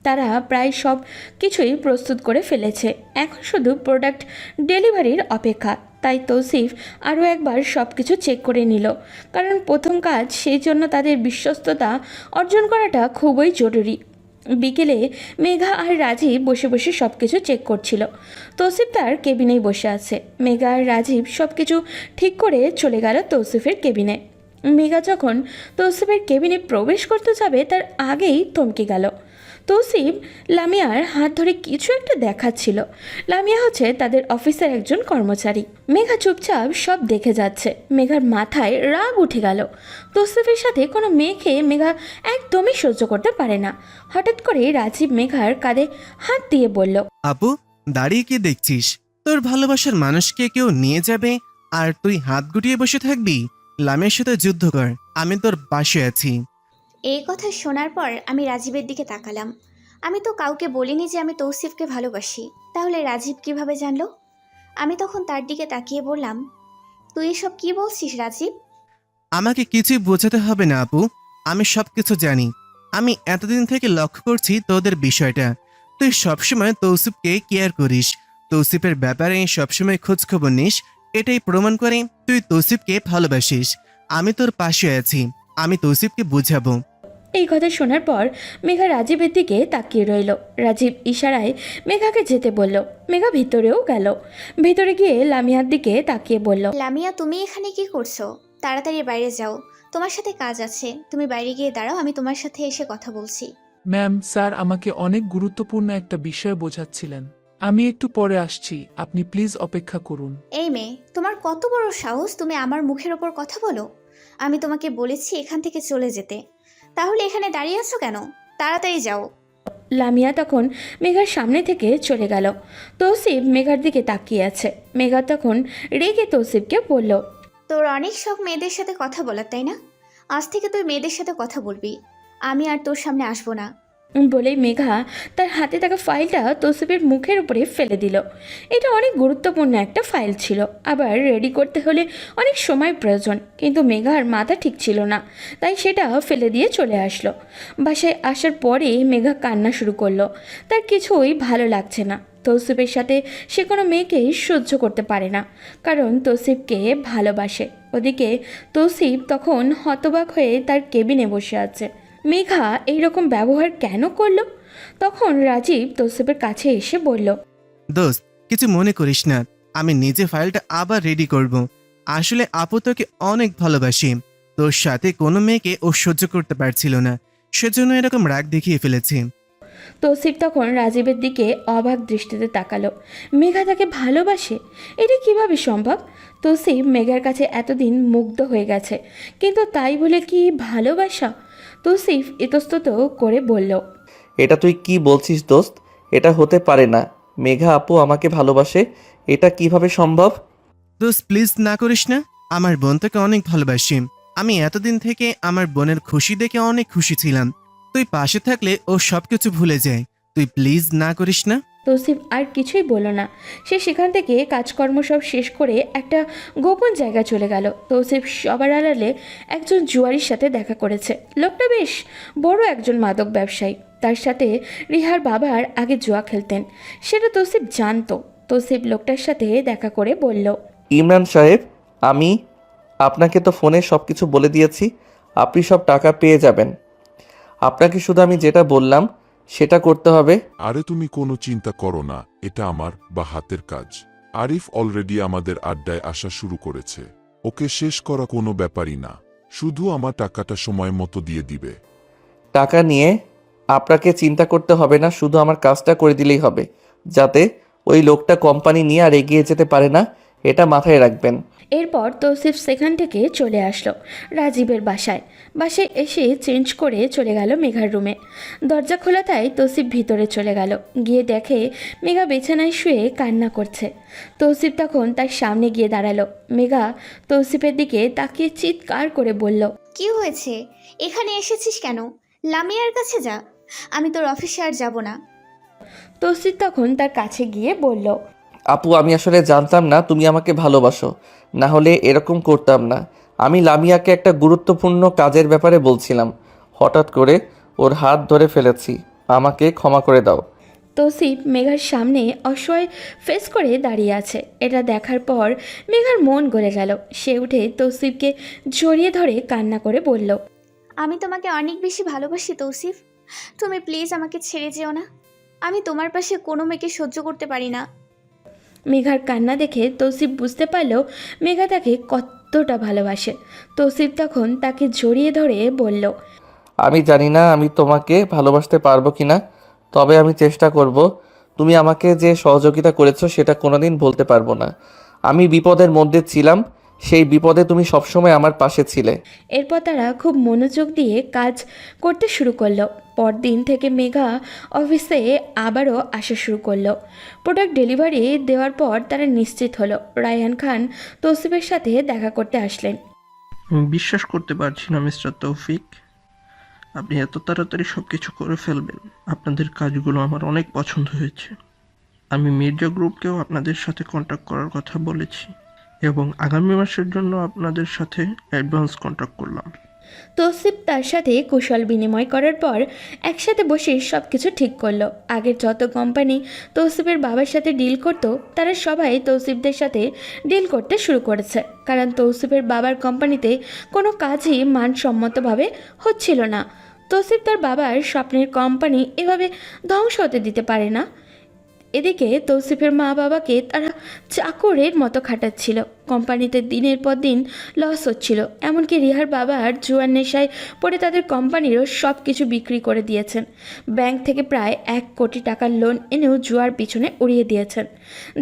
তারা প্রায় সব কিছুই প্রস্তুত করে ফেলেছে, এখন শুধু প্রোডাক্ট ডেলিভারির অপেক্ষা। তাই তৌসিফ আরও একবার সব কিছু চেক করে নিল, কারণ প্রথম কাজ, সেই জন্য তাদের বিশ্বস্ততা অর্জন করাটা খুবই জরুরি। বিকেলে মেঘা আর রাজীব বসে বসে সব কিছু চেক করছিল। তৌসিফ তার কেবিনেই বসে আছে। মেঘা আর রাজীব সব কিছু ঠিক করে চলে গেল তৌসিফের কেবিনে। মেঘা যখন তৌসিফের কেবিনে প্রবেশ করতে যাবে তার আগেই থমকে গেল। তৌসিফ লামিয়ার হাত ধরে কিছু একটা দেখাচ্ছিল। লামিয়া হচ্ছে তাদের অফিসের একজন কর্মচারী। মেঘা চুপচাপ সব দেখে যাচ্ছে। মেঘার মাথায় রাগ উঠে গেল। তৌসিফের সাথে কোনো মেয়েকে মেঘা একদমই সহ্য করতে পারে না। হঠাৎ করে রাজীব মেঘার কাঁধে হাত দিয়ে বলল,
আপু, দাঁড়িয়ে কি দেখছিস? তোর ভালোবাসার মানুষকে কেউ নিয়ে যাবে আর তুই হাত গুটিয়ে বসে থাকবি? লামের সাথে যুদ্ধ কর, আমি তোর পাশে আছি।
এই কথা শোনার পর আমি রাজীবের দিকে তাকালাম। আমি তো কাউকে বলিনি যে আমি তৌসিফকে ভালোবাসি, তাহলে রাজীব কিভাবে জানলো? আমি তখন তার দিকে তাকিয়ে বললাম, তুই এসব কি বলছিস রাজীব?
আমাকে কিছুই বোঝাতে হবে না আপু, আমি সবকিছু জানি। আমি এতদিন থেকে লক্ষ্য করছি তোদের বিষয়টা। তুই সবসময় তৌসিফকে কেয়ার করিস, তৌসিফের ব্যাপারে সবসময় খোঁজ খবর নিস। এটাই প্রমাণ করে তুই তৌসিফকে ভালোবাসিস। আমি তোর পাশে আছি, আমি তৌসিফকে বুঝাবো।
এই কথা শোনার পর মেঘা রাজীবের দিকে তাকিয়ে রইল। রাজীব ইশারায় মেঘাকে যেতে বলল। মেঘা ভিতরেও গেল। ভিতরে গিয়ে লামিয়ার দিকে তাকিয়ে বলল,
লামিয়া, তুমি এখানে কি করছো? তাড়াতাড়ি বাইরে যাও, তোমার সাথে কাজ আছে। তুমি বাইরে গিয়ে দাঁড়াও, আমি তোমার সাথে এসে কথা বলছি।
ম্যাম, স্যার আমাকে অনেক গুরুত্বপূর্ণ একটা বিষয় বোঝাচ্ছিলেন। আমি একটু পরে আসছি, আপনি প্লিজ অপেক্ষা করুন।
এই মেয়ে, তোমার কত বড় সাহস, তুমি আমার মুখের ওপর কথা বলো? আমি তোমাকে বলেছি এখান থেকে চলে যেতে, তাহলে এখানে দাঁড়িয়ে আছো কেন? তাড়াতাড়ি যাও।
লামিয়া তখন মেঘার সামনে থেকে চলে গেল। তৌসিফ মেঘার দিকে তাকিয়ে আছে। মেঘা তখন রেগে তৌসিফকে বলল,
তোর অনেক শখ মেয়েদের সাথে কথা বলার, তাই না? আজ থেকে তুই মেয়েদের সাথে কথা বলবি, আমি আর তোর সামনে আসবো না।
বলেই মেঘা তার হাতে থাকা ফাইলটা তৌসিফের মুখের উপরে ফেলে দিল। এটা অনেক গুরুত্বপূর্ণ একটা ফাইল ছিল, আবার রেডি করতে হলে অনেক সময় প্রয়োজন, কিন্তু মেঘার মাথা ঠিক ছিল না, তাই সেটা ফেলে দিয়ে চলে আসলো। বাসায় আসার পরে মেঘা কান্না শুরু করলো। তার কিছুই ভালো লাগছে না। তৌসিফের সাথে সে কোনো মেয়েকেই সহ্য করতে পারে না, কারণ তৌসিফকে ভালোবাসে। ওদিকে তৌসিফ তখন হতবাক হয়ে তার কেবিনে বসে আছে। মেঘা এইরকম ব্যবহার কেন করলো? তখন রাজীব তৌসিফের কাছে এসে বলল,
দোস্ত, কিছু মনে করিস না, আমি নিজে ফাইলটা আবার রেডি করব। আসলে আপু তোকে অনেক ভালোবাসি। তোর সাথে কোনো মেয়েকে ও সহ্য করতে পারছিল না, সেজন্য এরকম রাগ দেখিয়ে ফেলেছি।
তৌসিফ তখন রাজীবের দিকে অবাক দৃষ্টিতে তাকালো। মেঘা তাকে ভালোবাসে? এটা কিভাবে সম্ভব? তৌসিফ মেঘার কাছে এতদিন মুগ্ধ হয়ে গেছে, কিন্তু তাই বলে কি ভালোবাসা? তৌসিফ ইতস্তত করে বলল,
এটা তুই কি বলছিস দোস্ত? এটা হতে পারে না। মেঘা আপু আমাকে ভালোবাসে, এটা কিভাবে সম্ভব?
দোস্ত প্লিজ না করিস না, আমার বোন তোকে অনেক ভালোবাসি। আমি এতদিন থেকে আমার বোনের খুশি দেখে অনেক খুশি ছিলাম। তুই পাশে থাকলে ও সবকিছু ভুলে যায়। তুই প্লিজ না করিস না।
তৌসিফ আর কিছুই বলল না। সে সেখান থেকে কাজকর্ম সব শেষ করে একটা গোপন জায়গা চলে গেল। তৌসিফ সবার আড়ালে একজন জুয়ারির সাথে দেখা করেছে। লোকটা বেশ বড় একজন মাদক ব্যবসায়ী। তার সাথে রিহার বাবার আগে জুয়া খেলতেন, সেটা তৌসিফ জানতো। তৌসিফ লোকটার সাথে দেখা করে বলল,
ইমরান সাহেব, আমি আপনাকে তো ফোনে সব কিছু বলে দিয়েছি। আপনি সব টাকা পেয়ে যাবেন। আপনাকে শুধু আমি যেটা বললাম সেটা করতে হবে।
আরে তুমি কোনো চিন্তা করো না, এটা আমার বা হাতের কাজ। আরিফ অলরেডি আমাদের আড্ডায় আসা শুরু করেছে। ওকে শেষ করা কোনো ব্যাপারই না, শুধু আমার টাকাটা সময় মতো দিয়ে দিবে।
টাকা নিয়ে আপনাকে চিন্তা করতে হবে না, শুধু আমার কাজটা করে দিলেই হবে, যাতে ওই লোকটা কোম্পানি নিয়ে আর এগিয়ে যেতে পারে না, এটা মাথায় রাখবেন।
এরপর তৌসিফ সেখান থেকে চলে আসলো রাজীবের বাসায়। এসে চেঞ্জ করে চলে গেল মেঘার রুমে। দরজা খোলা তাই তৌসিফ ভিতরে চলে গেল। গিয়ে দেখে মেঘা বিছানায় শুয়ে কান্না করছে। তৌসিফ তখন তার সামনে গিয়ে দাঁড়ালো। মেঘা তৌসিফের দিকে তাকিয়ে চিৎকার করে বলল,
কি হয়েছে? এখানে এসেছিস কেন? লামিয়ার কাছে যা, আমি তোর অফিসে আর যাব না।
তৌসিফ তখন তার কাছে গিয়ে বলল,
আপু আমি আসলে জানতাম না তুমি আমাকে ভালোবাসো, না হলে এরকম করতাম না। আমি লামিয়াকে একটা গুরুত্বপূর্ণ কাজের ব্যাপারে বলছিলাম, হঠাৎ করে ওর হাত ধরে ফেলেছি, আমাকে ক্ষমা করে দাও।
তৌসিফ মেঘার সামনে অসহায় ফেস করে দাঁড়িয়ে আছে। এটা দেখার পর মেঘার মন গলে গেল। সে উঠে তৌসিফকে জড়িয়ে ধরে কান্না করে বলল,
আমি তোমাকে অনেক বেশি ভালোবাসি তৌসিফ, তুমি প্লিজ আমাকে ছেড়ে যেও না। আমি তোমার পাশে কোনো মেয়েকে সহ্য করতে পারি না।
মেঘার কান্না দেখে তৌসিফ বুঝতে পারল মেঘা তাকে কতটা ভালোবাসে। তৌসিফ তখন তাকে জড়িয়ে ধরে বলল,
আমি জানি না আমি তোমাকে ভালোবাসতে পারবো কি না, তবে আমি চেষ্টা করব। তুমি আমাকে যে সহযোগিতা করেছো সেটা কোনোদিন ভুলতে পারবো না। আমি বিপদের মধ্যে ছিলাম, সেই বিপদে তুমি সবসময় আমার পাশে ছিলে।
এরপর তারা খুব মনোযোগ দিয়ে কাজ করতে শুরু করলো। পরদিন থেকে মেঘা অফিসে আবারও আসা শুরু করলো। প্রোডাক্ট ডেলিভারি দেওয়ার পর তারা নিশ্চিত হলো রায়হান খান তৌসিফের সাথে দেখা করতে আসলেন।
আমি বিশ্বাস করতে পারছি না মিস্টার তৌফিক, আপনি এত তাড়াতাড়ি সব কিছু করে ফেলবেন। আপনাদের কাজগুলো আমার অনেক পছন্দ হয়েছে। আমি মির্জা গ্রুপকেও আপনাদের সাথে কন্ট্যাক্ট করার কথা বলেছি এবং আগামী মাসের জন্য আপনাদের সাথে অ্যাডভান্স কন্ট্যাক্ট করলাম।
তৌসিফ তার সাথে কুশল বিনিময় করার পর একসাথে বসে সব কিছু ঠিক করলো। আগের যত কোম্পানি তৌসিফের বাবার সাথে ডিল করত তারা সবাই তৌসিফদের সাথে ডিল করতে শুরু করেছে, কারণ তৌসিফের বাবার কোম্পানিতে কোনো কাজই মানসম্মতভাবে হচ্ছিল না। তৌসিফ তার বাবার স্বপ্নের কোম্পানি এভাবে ধ্বংস হতে দিতে পারে না। এদিকে তৌসিফের মা বাবাকে তারা চাকরের মতো খাটাচ্ছিল। কোম্পানিতে দিনের পর দিন লস হচ্ছিল, এমনকি রিহার বাবার জুয়ার নেশায় পড়ে তাদের কোম্পানিরও সব কিছু বিক্রি করে দিয়েছেন। ব্যাংক থেকে প্রায় 1 কোটি টাকার লোন এনেও জুয়ার পিছনে উড়িয়ে দিয়েছেন।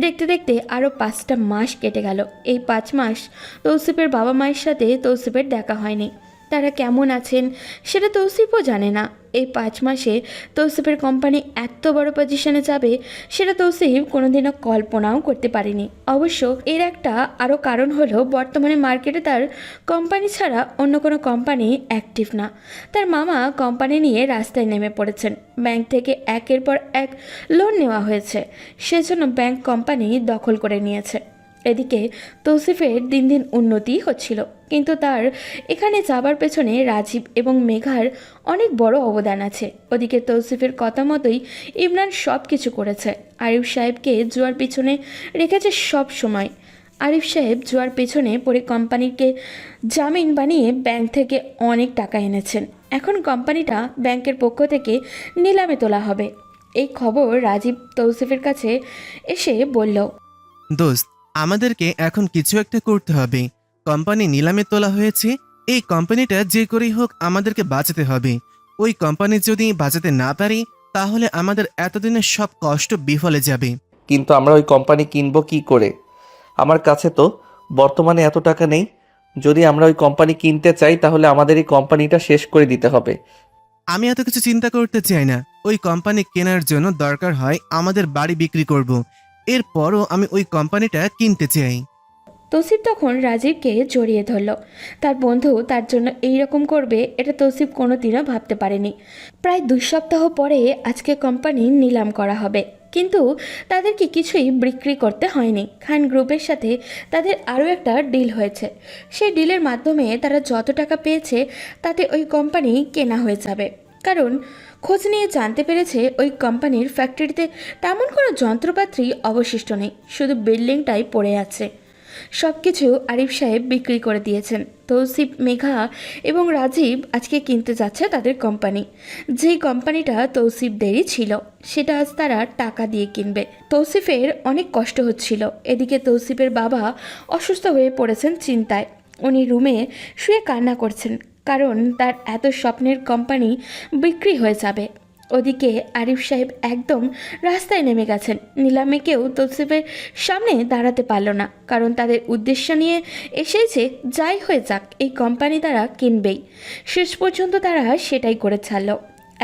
দেখতে দেখতে আরও 5টা মাস কেটে গেল। এই 5 মাস তৌসিফের বাবা মায়ের সাথে তৌসিফের দেখা হয়নি। তারা কেমন আছেন সেটা তৌসিফও জানে না। এই 5 মাসে তৌসিফের কোম্পানি এত বড় পজিশনে যাবে সেটা তৌসিফ কোনোদিনও কল্পনাও করতে পারেনি। অবশ্য এর একটা আরও কারণ হলো বর্তমানে মার্কেটে তার কোম্পানি ছাড়া অন্য কোনো কোম্পানি অ্যাক্টিভ না। তার মামা কোম্পানি নিয়ে রাস্তায় নেমে পড়েছেন। ব্যাংক থেকে একের পর এক লোন নেওয়া হয়েছে, সেজন্য ব্যাংক কোম্পানি দখল করে নিয়েছে। এদিকে তৌসিফের দিন দিন উন্নতি হচ্ছিল, কিন্তু তার এখানে যাবার পেছনে রাজীব এবং মেঘার অনেক বড় অবদান আছে। ওদিকে তৌসিফের কথা মতোই ইমরান সব কিছু করেছে। আরিফ সাহেবকে জুয়ার পিছনে রেখেছে সব সময়। আরিফ সাহেব জুয়ার পেছনে পড়ে কোম্পানিকে জামিন বানিয়ে ব্যাংক থেকে অনেক টাকা এনেছেন। এখন কোম্পানিটা ব্যাংকের পক্ষ থেকে নিলামে তোলা হবে। এই খবর রাজীব তৌসিফের কাছে এসে বলল,
দোস্ত, আমাদেরকে এখন কিছু একটা করতে হবে। কোম্পানি নিলামে তোলা হয়েছে, এই কোম্পানিটা যে করেই হোক আমাদেরকে বাঁচাতে হবে। ওই কোম্পানি যদি বাঁচাতে না পারি তাহলে আমাদের এতদিনের সব কষ্ট বিফলে যাবে।
কিন্তু আমরা ওই কোম্পানি কিনবো কি করে? আমার কাছে তো বর্তমানে এত টাকা নেই। যদি আমরা ওই কোম্পানি কিনতে চাই তাহলে আমাদের এই কোম্পানিটা শেষ করে দিতে হবে।
আমি এত কিছু চিন্তা করতে চাই না। ওই কোম্পানি কেনার জন্য দরকার হয় আমাদের বাড়ি বিক্রি করব, এরপরও আমি ওই কোম্পানিটা কিনতে চাই।
তৌসিফ তখন রাজীবকে জড়িয়ে ধরল। তার বন্ধু তার জন্য এই রকম করবে এটা তৌসিফ কোনোদিনও ভাবতে পারেনি। প্রায় 2 সপ্তাহ পরে আজকে কোম্পানি নিলাম করা হবে, কিন্তু তাদেরকে কিছুই বিক্রি করতে হয়নি। খান গ্রুপের সাথে তাদের আরও একটা ডিল হয়েছে। সেই ডিলের মাধ্যমে তারা যত টাকা পেয়েছে তাতে ওই কোম্পানি কেনা হয়ে যাবে। কারণ খোঁজ নিয়ে জানতে পেরেছে ওই কোম্পানির ফ্যাক্টরিতে তেমন কোনো যন্ত্রপাতি অবশিষ্ট নেই, শুধু বিল্ডিংটাই পড়ে আছে। সব কিছু আরিফ সাহেব বিক্রি করে দিয়েছেন। তৌসিফ, মেঘা এবং রাজীব আজকে কিনতে যাচ্ছে তাদের কোম্পানি। যেই কোম্পানিটা তৌসিফদেরই ছিল সেটা আজ তারা টাকা দিয়ে কিনবে। তৌসিফের অনেক কষ্ট হচ্ছিল। এদিকে তৌসিফের বাবা অসুস্থ হয়ে পড়েছেন চিন্তায়। উনি রুমে শুয়ে কান্না করছেন, কারণ তার এত স্বপ্নের কোম্পানি বিক্রি হয়ে যাবে। ওদিকে আরিফ সাহেব একদম রাস্তায় নেমে গেছেন। নিলামে কেউ তৌসিফের সামনে দাঁড়াতে পারল না, কারণ তাদের উদ্দেশ্য নিয়ে এসেছে যাই হয়ে যাক এই কোম্পানি তারা কিনবেই। শেষ পর্যন্ত তারা সেটাই করে ছাড়ল।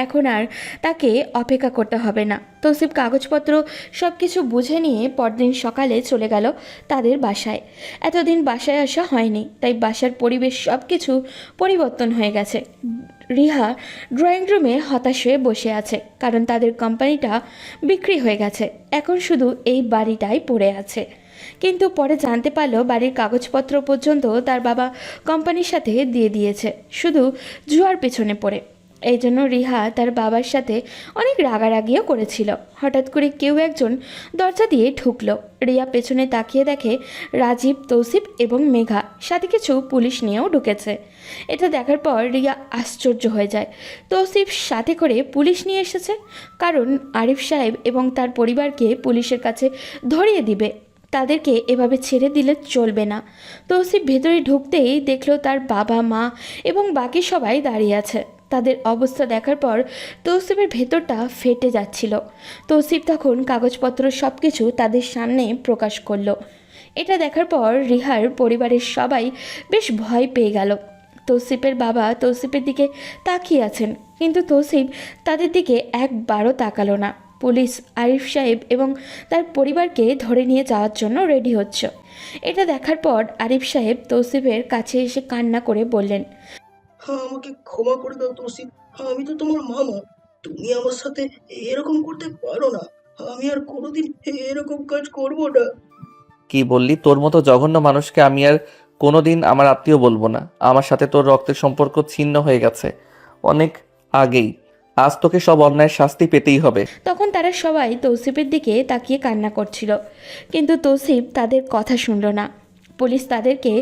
এখন আর তাকে অপেক্ষা করতে হবে না। তৌসিফ কাগজপত্র সব কিছু বুঝে নিয়ে পরদিন সকালে চলে গেল তাদের বাসায়। এতদিন বাসায় আসা হয়নি, তাই বাসার পরিবেশ সব কিছু পরিবর্তন হয়ে গেছে। রিহা ড্রয়িং রুমে হতাশ হয়ে বসে আছে, কারণ তাদের কোম্পানিটা বিক্রি হয়ে গেছে। এখন শুধু এই বাড়িটাই পড়ে আছে। কিন্তু পরে জানতে পারলো বাড়ির কাগজপত্র পর্যন্ত তার বাবা কোম্পানির সাথে দিয়ে দিয়েছে, শুধু জুয়ার পেছনে পড়ে। এই জন্য রিহা তার বাবার সাথে অনেক রাগারাগিও করেছিল। হঠাৎ করে কেউ একজন দরজা দিয়ে ঢুকলো। রিয়া পেছনে তাকিয়ে দেখে রাজীব, তৌসিফ এবং মেঘা, সাথে কিছু পুলিশ নিয়েও ঢুকেছে। এটা দেখার পর রিয়া আশ্চর্য হয়ে যায়। তৌসিফ সাথে করে পুলিশ নিয়ে এসেছে, কারণ আরিফ সাহেব এবং তার পরিবারকে পুলিশের কাছে ধরিয়ে দিবে। তাদেরকে এভাবে ছেড়ে দিলে চলবে না। তৌসিফ ভেতরে ঢুকতেই দেখলো তার বাবা, মা এবং বাকি সবাই দাঁড়িয়ে আছে। তাদের অবস্থা দেখার পর তৌসিফের ভেতরটা ফেটে যাচ্ছিল। তৌসিফ তখন কাগজপত্র সব কিছু তাদের সামনে প্রকাশ করলো। এটা দেখার পর রিহার পরিবারের সবাই বেশ ভয় পেয়ে গেল। তৌসিফের বাবা তৌসিফের দিকে তাকিয়ে আছেন, কিন্তু তৌসিফ তাদের দিকে একবারও তাকালো না। পুলিশ আরিফ সাহেব এবং তার পরিবারকে ধরে নিয়ে যাওয়ার জন্য রেডি হচ্ছে। এটা দেখার পর আরিফ সাহেব তৌসিফের কাছে এসে কান্না করে বললেন,
হ্যাঁ, আমাকে ক্ষমা করে দাও তৌসিফ। হ্যাঁ, আমি তো তোমার মামা। তুমি আমার সাথে এরকম করতে পারো না। আমি আর কোনোদিন এরকম কাজ করব না।
কি বললি? তোর মতো জঘন্য মানুষকে আমি আর কোনোদিন আমার আত্মীয় বলবো না। আমার সাথে তোর রক্তের সম্পর্ক ছিন্ন হয়ে গেছে অনেক আগেই। আজ তোকে সব অন্যায়ের শাস্তি পেতেই হবে।
তখন তারা সবাই তৌসিফের দিকে তাকিয়ে কান্না করছিল, কিন্তু তৌসিফ তাদের কথা শুনল না। পুলিশ তাদেরকে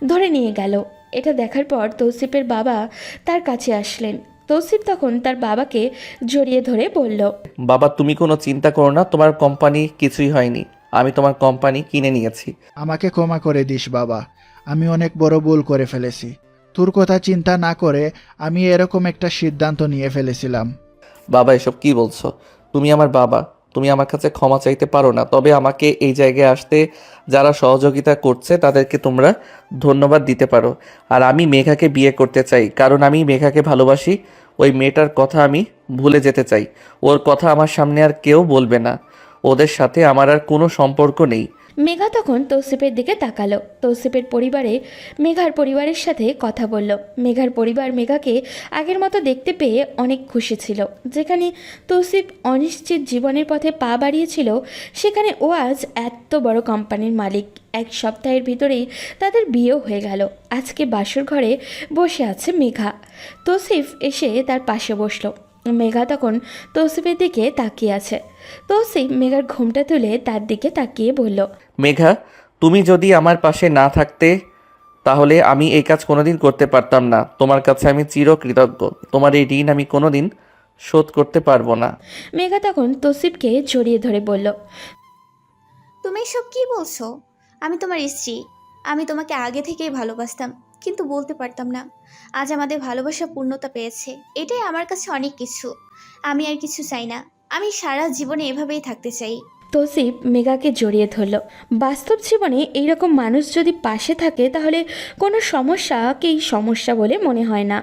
ধরে নিয়ে গেল। এটা দেখার পর তৌসিফের বাবা তার কাছে আসলেন। তৌসিফ তখন তার বাবাকে জড়িয়ে ধরে বলল,
বাবা, তুমি কোনো চিন্তা করো না, তোমার কোম্পানি কিছুই হয়নি। আমি তোমার কোম্পানি কিনে নিয়েছি।
আমাকে ক্ষমা করে দিস বাবা, আমি অনেক বড় ভুল করে ফেলেছি। তোর কথা চিন্তা না করে আমি এরকম একটা সিদ্ধান্ত নিয়ে ফেলেছিলাম।
বাবা, এসব কি বলছো? তুমি আমার বাবা, তুমি আমার কাছে ক্ষমা চাইতে পারো না। তবে আমাকে এই জায়গায় আসতে যারা সহযোগিতা করছে তাদেরকে তোমরা ধন্যবাদ দিতে পারো। আর আমি মেঘাকে বিয়ে করতে চাই, কারণ আমি মেঘাকে ভালোবাসি। ওই মেয়েটার কথা আমি ভুলে যেতে চাই। ওর কথা আমার সামনে আর কেউ বলবে না। ওদের সাথে আমার আর কোনো সম্পর্ক নেই।
মেঘা তখন তৌসিফের দিকে তাকালো। তৌসিফের পরিবারে মেঘার পরিবারের সাথে কথা বলল। মেঘার পরিবার মেঘাকে আগের মতো দেখতে পেয়ে অনেক খুশি ছিল। যেখানে তৌসিফ অনিশ্চিত জীবনের পথে পা বাড়িয়েছিল, সেখানে ও আজ এত বড় কোম্পানির মালিক। এক সপ্তাহের ভিতরেই তাদের বিয়েও হয়ে গেল। আজকে বাসর ঘরে বসে আছে মেঘা। তৌসিফ এসে তার পাশে বসলো। মেঘা তখন তৌসিফের দিকে তাকিয়ে আছে। তৌসিফ মেঘার ঘুমটা তুলে তার দিকে তাকিয়ে বলল,
মেঘা, তুমি যদি আমার পাশে না থাকতে তাহলে আমি এই কাজ কোনোদিন করতে পারতাম না। তোমার কাছে আমি চিরকৃতজ্ঞ। তোমার এই ঋণ আমি কোনোদিন শোধ করতে পারবো না।
মেঘা তখন তৌসিফকে জড়িয়ে ধরে বলল,
তুমি এসব কি বলছো? আমি তোমার স্ত্রী। আমি তোমাকে আগে থেকেই ভালোবাসতাম, কিন্তু বলতে পারতাম না। আজ আমাদের ভালোবাসা পূর্ণতা পেয়েছে, এটাই আমার কাছে অনেক কিছু। আমি আর কিছু চাই না। আমি সারা জীবনে এভাবেই থাকতে চাই।
তৌসিফ মেঘাকে জড়িয়ে ধরল। বাস্তব জীবনে এইরকম মানুষ যদি পাশে থাকে তাহলে কোনো সমস্যাকেই সমস্যা বলে মনে হয় না।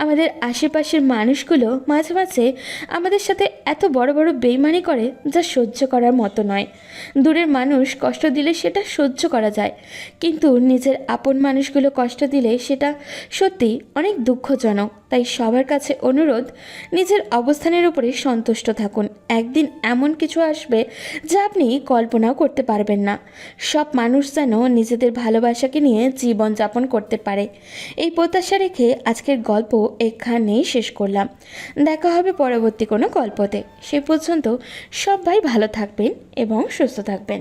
আমাদের আশেপাশের মানুষগুলো মাঝে মাঝে আমাদের সাথে এত বড় বড় বেইমানি করে যা সহ্য করার মতো নয়। দূরের মানুষ কষ্ট দিলে সেটা সহ্য করা যায়, কিন্তু নিজের আপন মানুষগুলো কষ্ট দিলে সেটা সত্যি অনেক দুঃখজনক। তাই সবার কাছে অনুরোধ, নিজের অবস্থানের উপরে সন্তুষ্ট থাকুন। একদিন এমন কিছু আসবে যা আপনি কল্পনাও করতে পারবেন না। সব মানুষ যেন নিজেদের ভালোবাসাকে নিয়ে জীবনযাপন করতে পারে, এই প্রত্যাশা রেখে আজকের গল্প এখানেই শেষ করলাম। দেখা হবে পরবর্তী কোনো গল্পতে। সে পর্যন্ত সবাই ভালো থাকবেন এবং সুস্থ থাকবেন।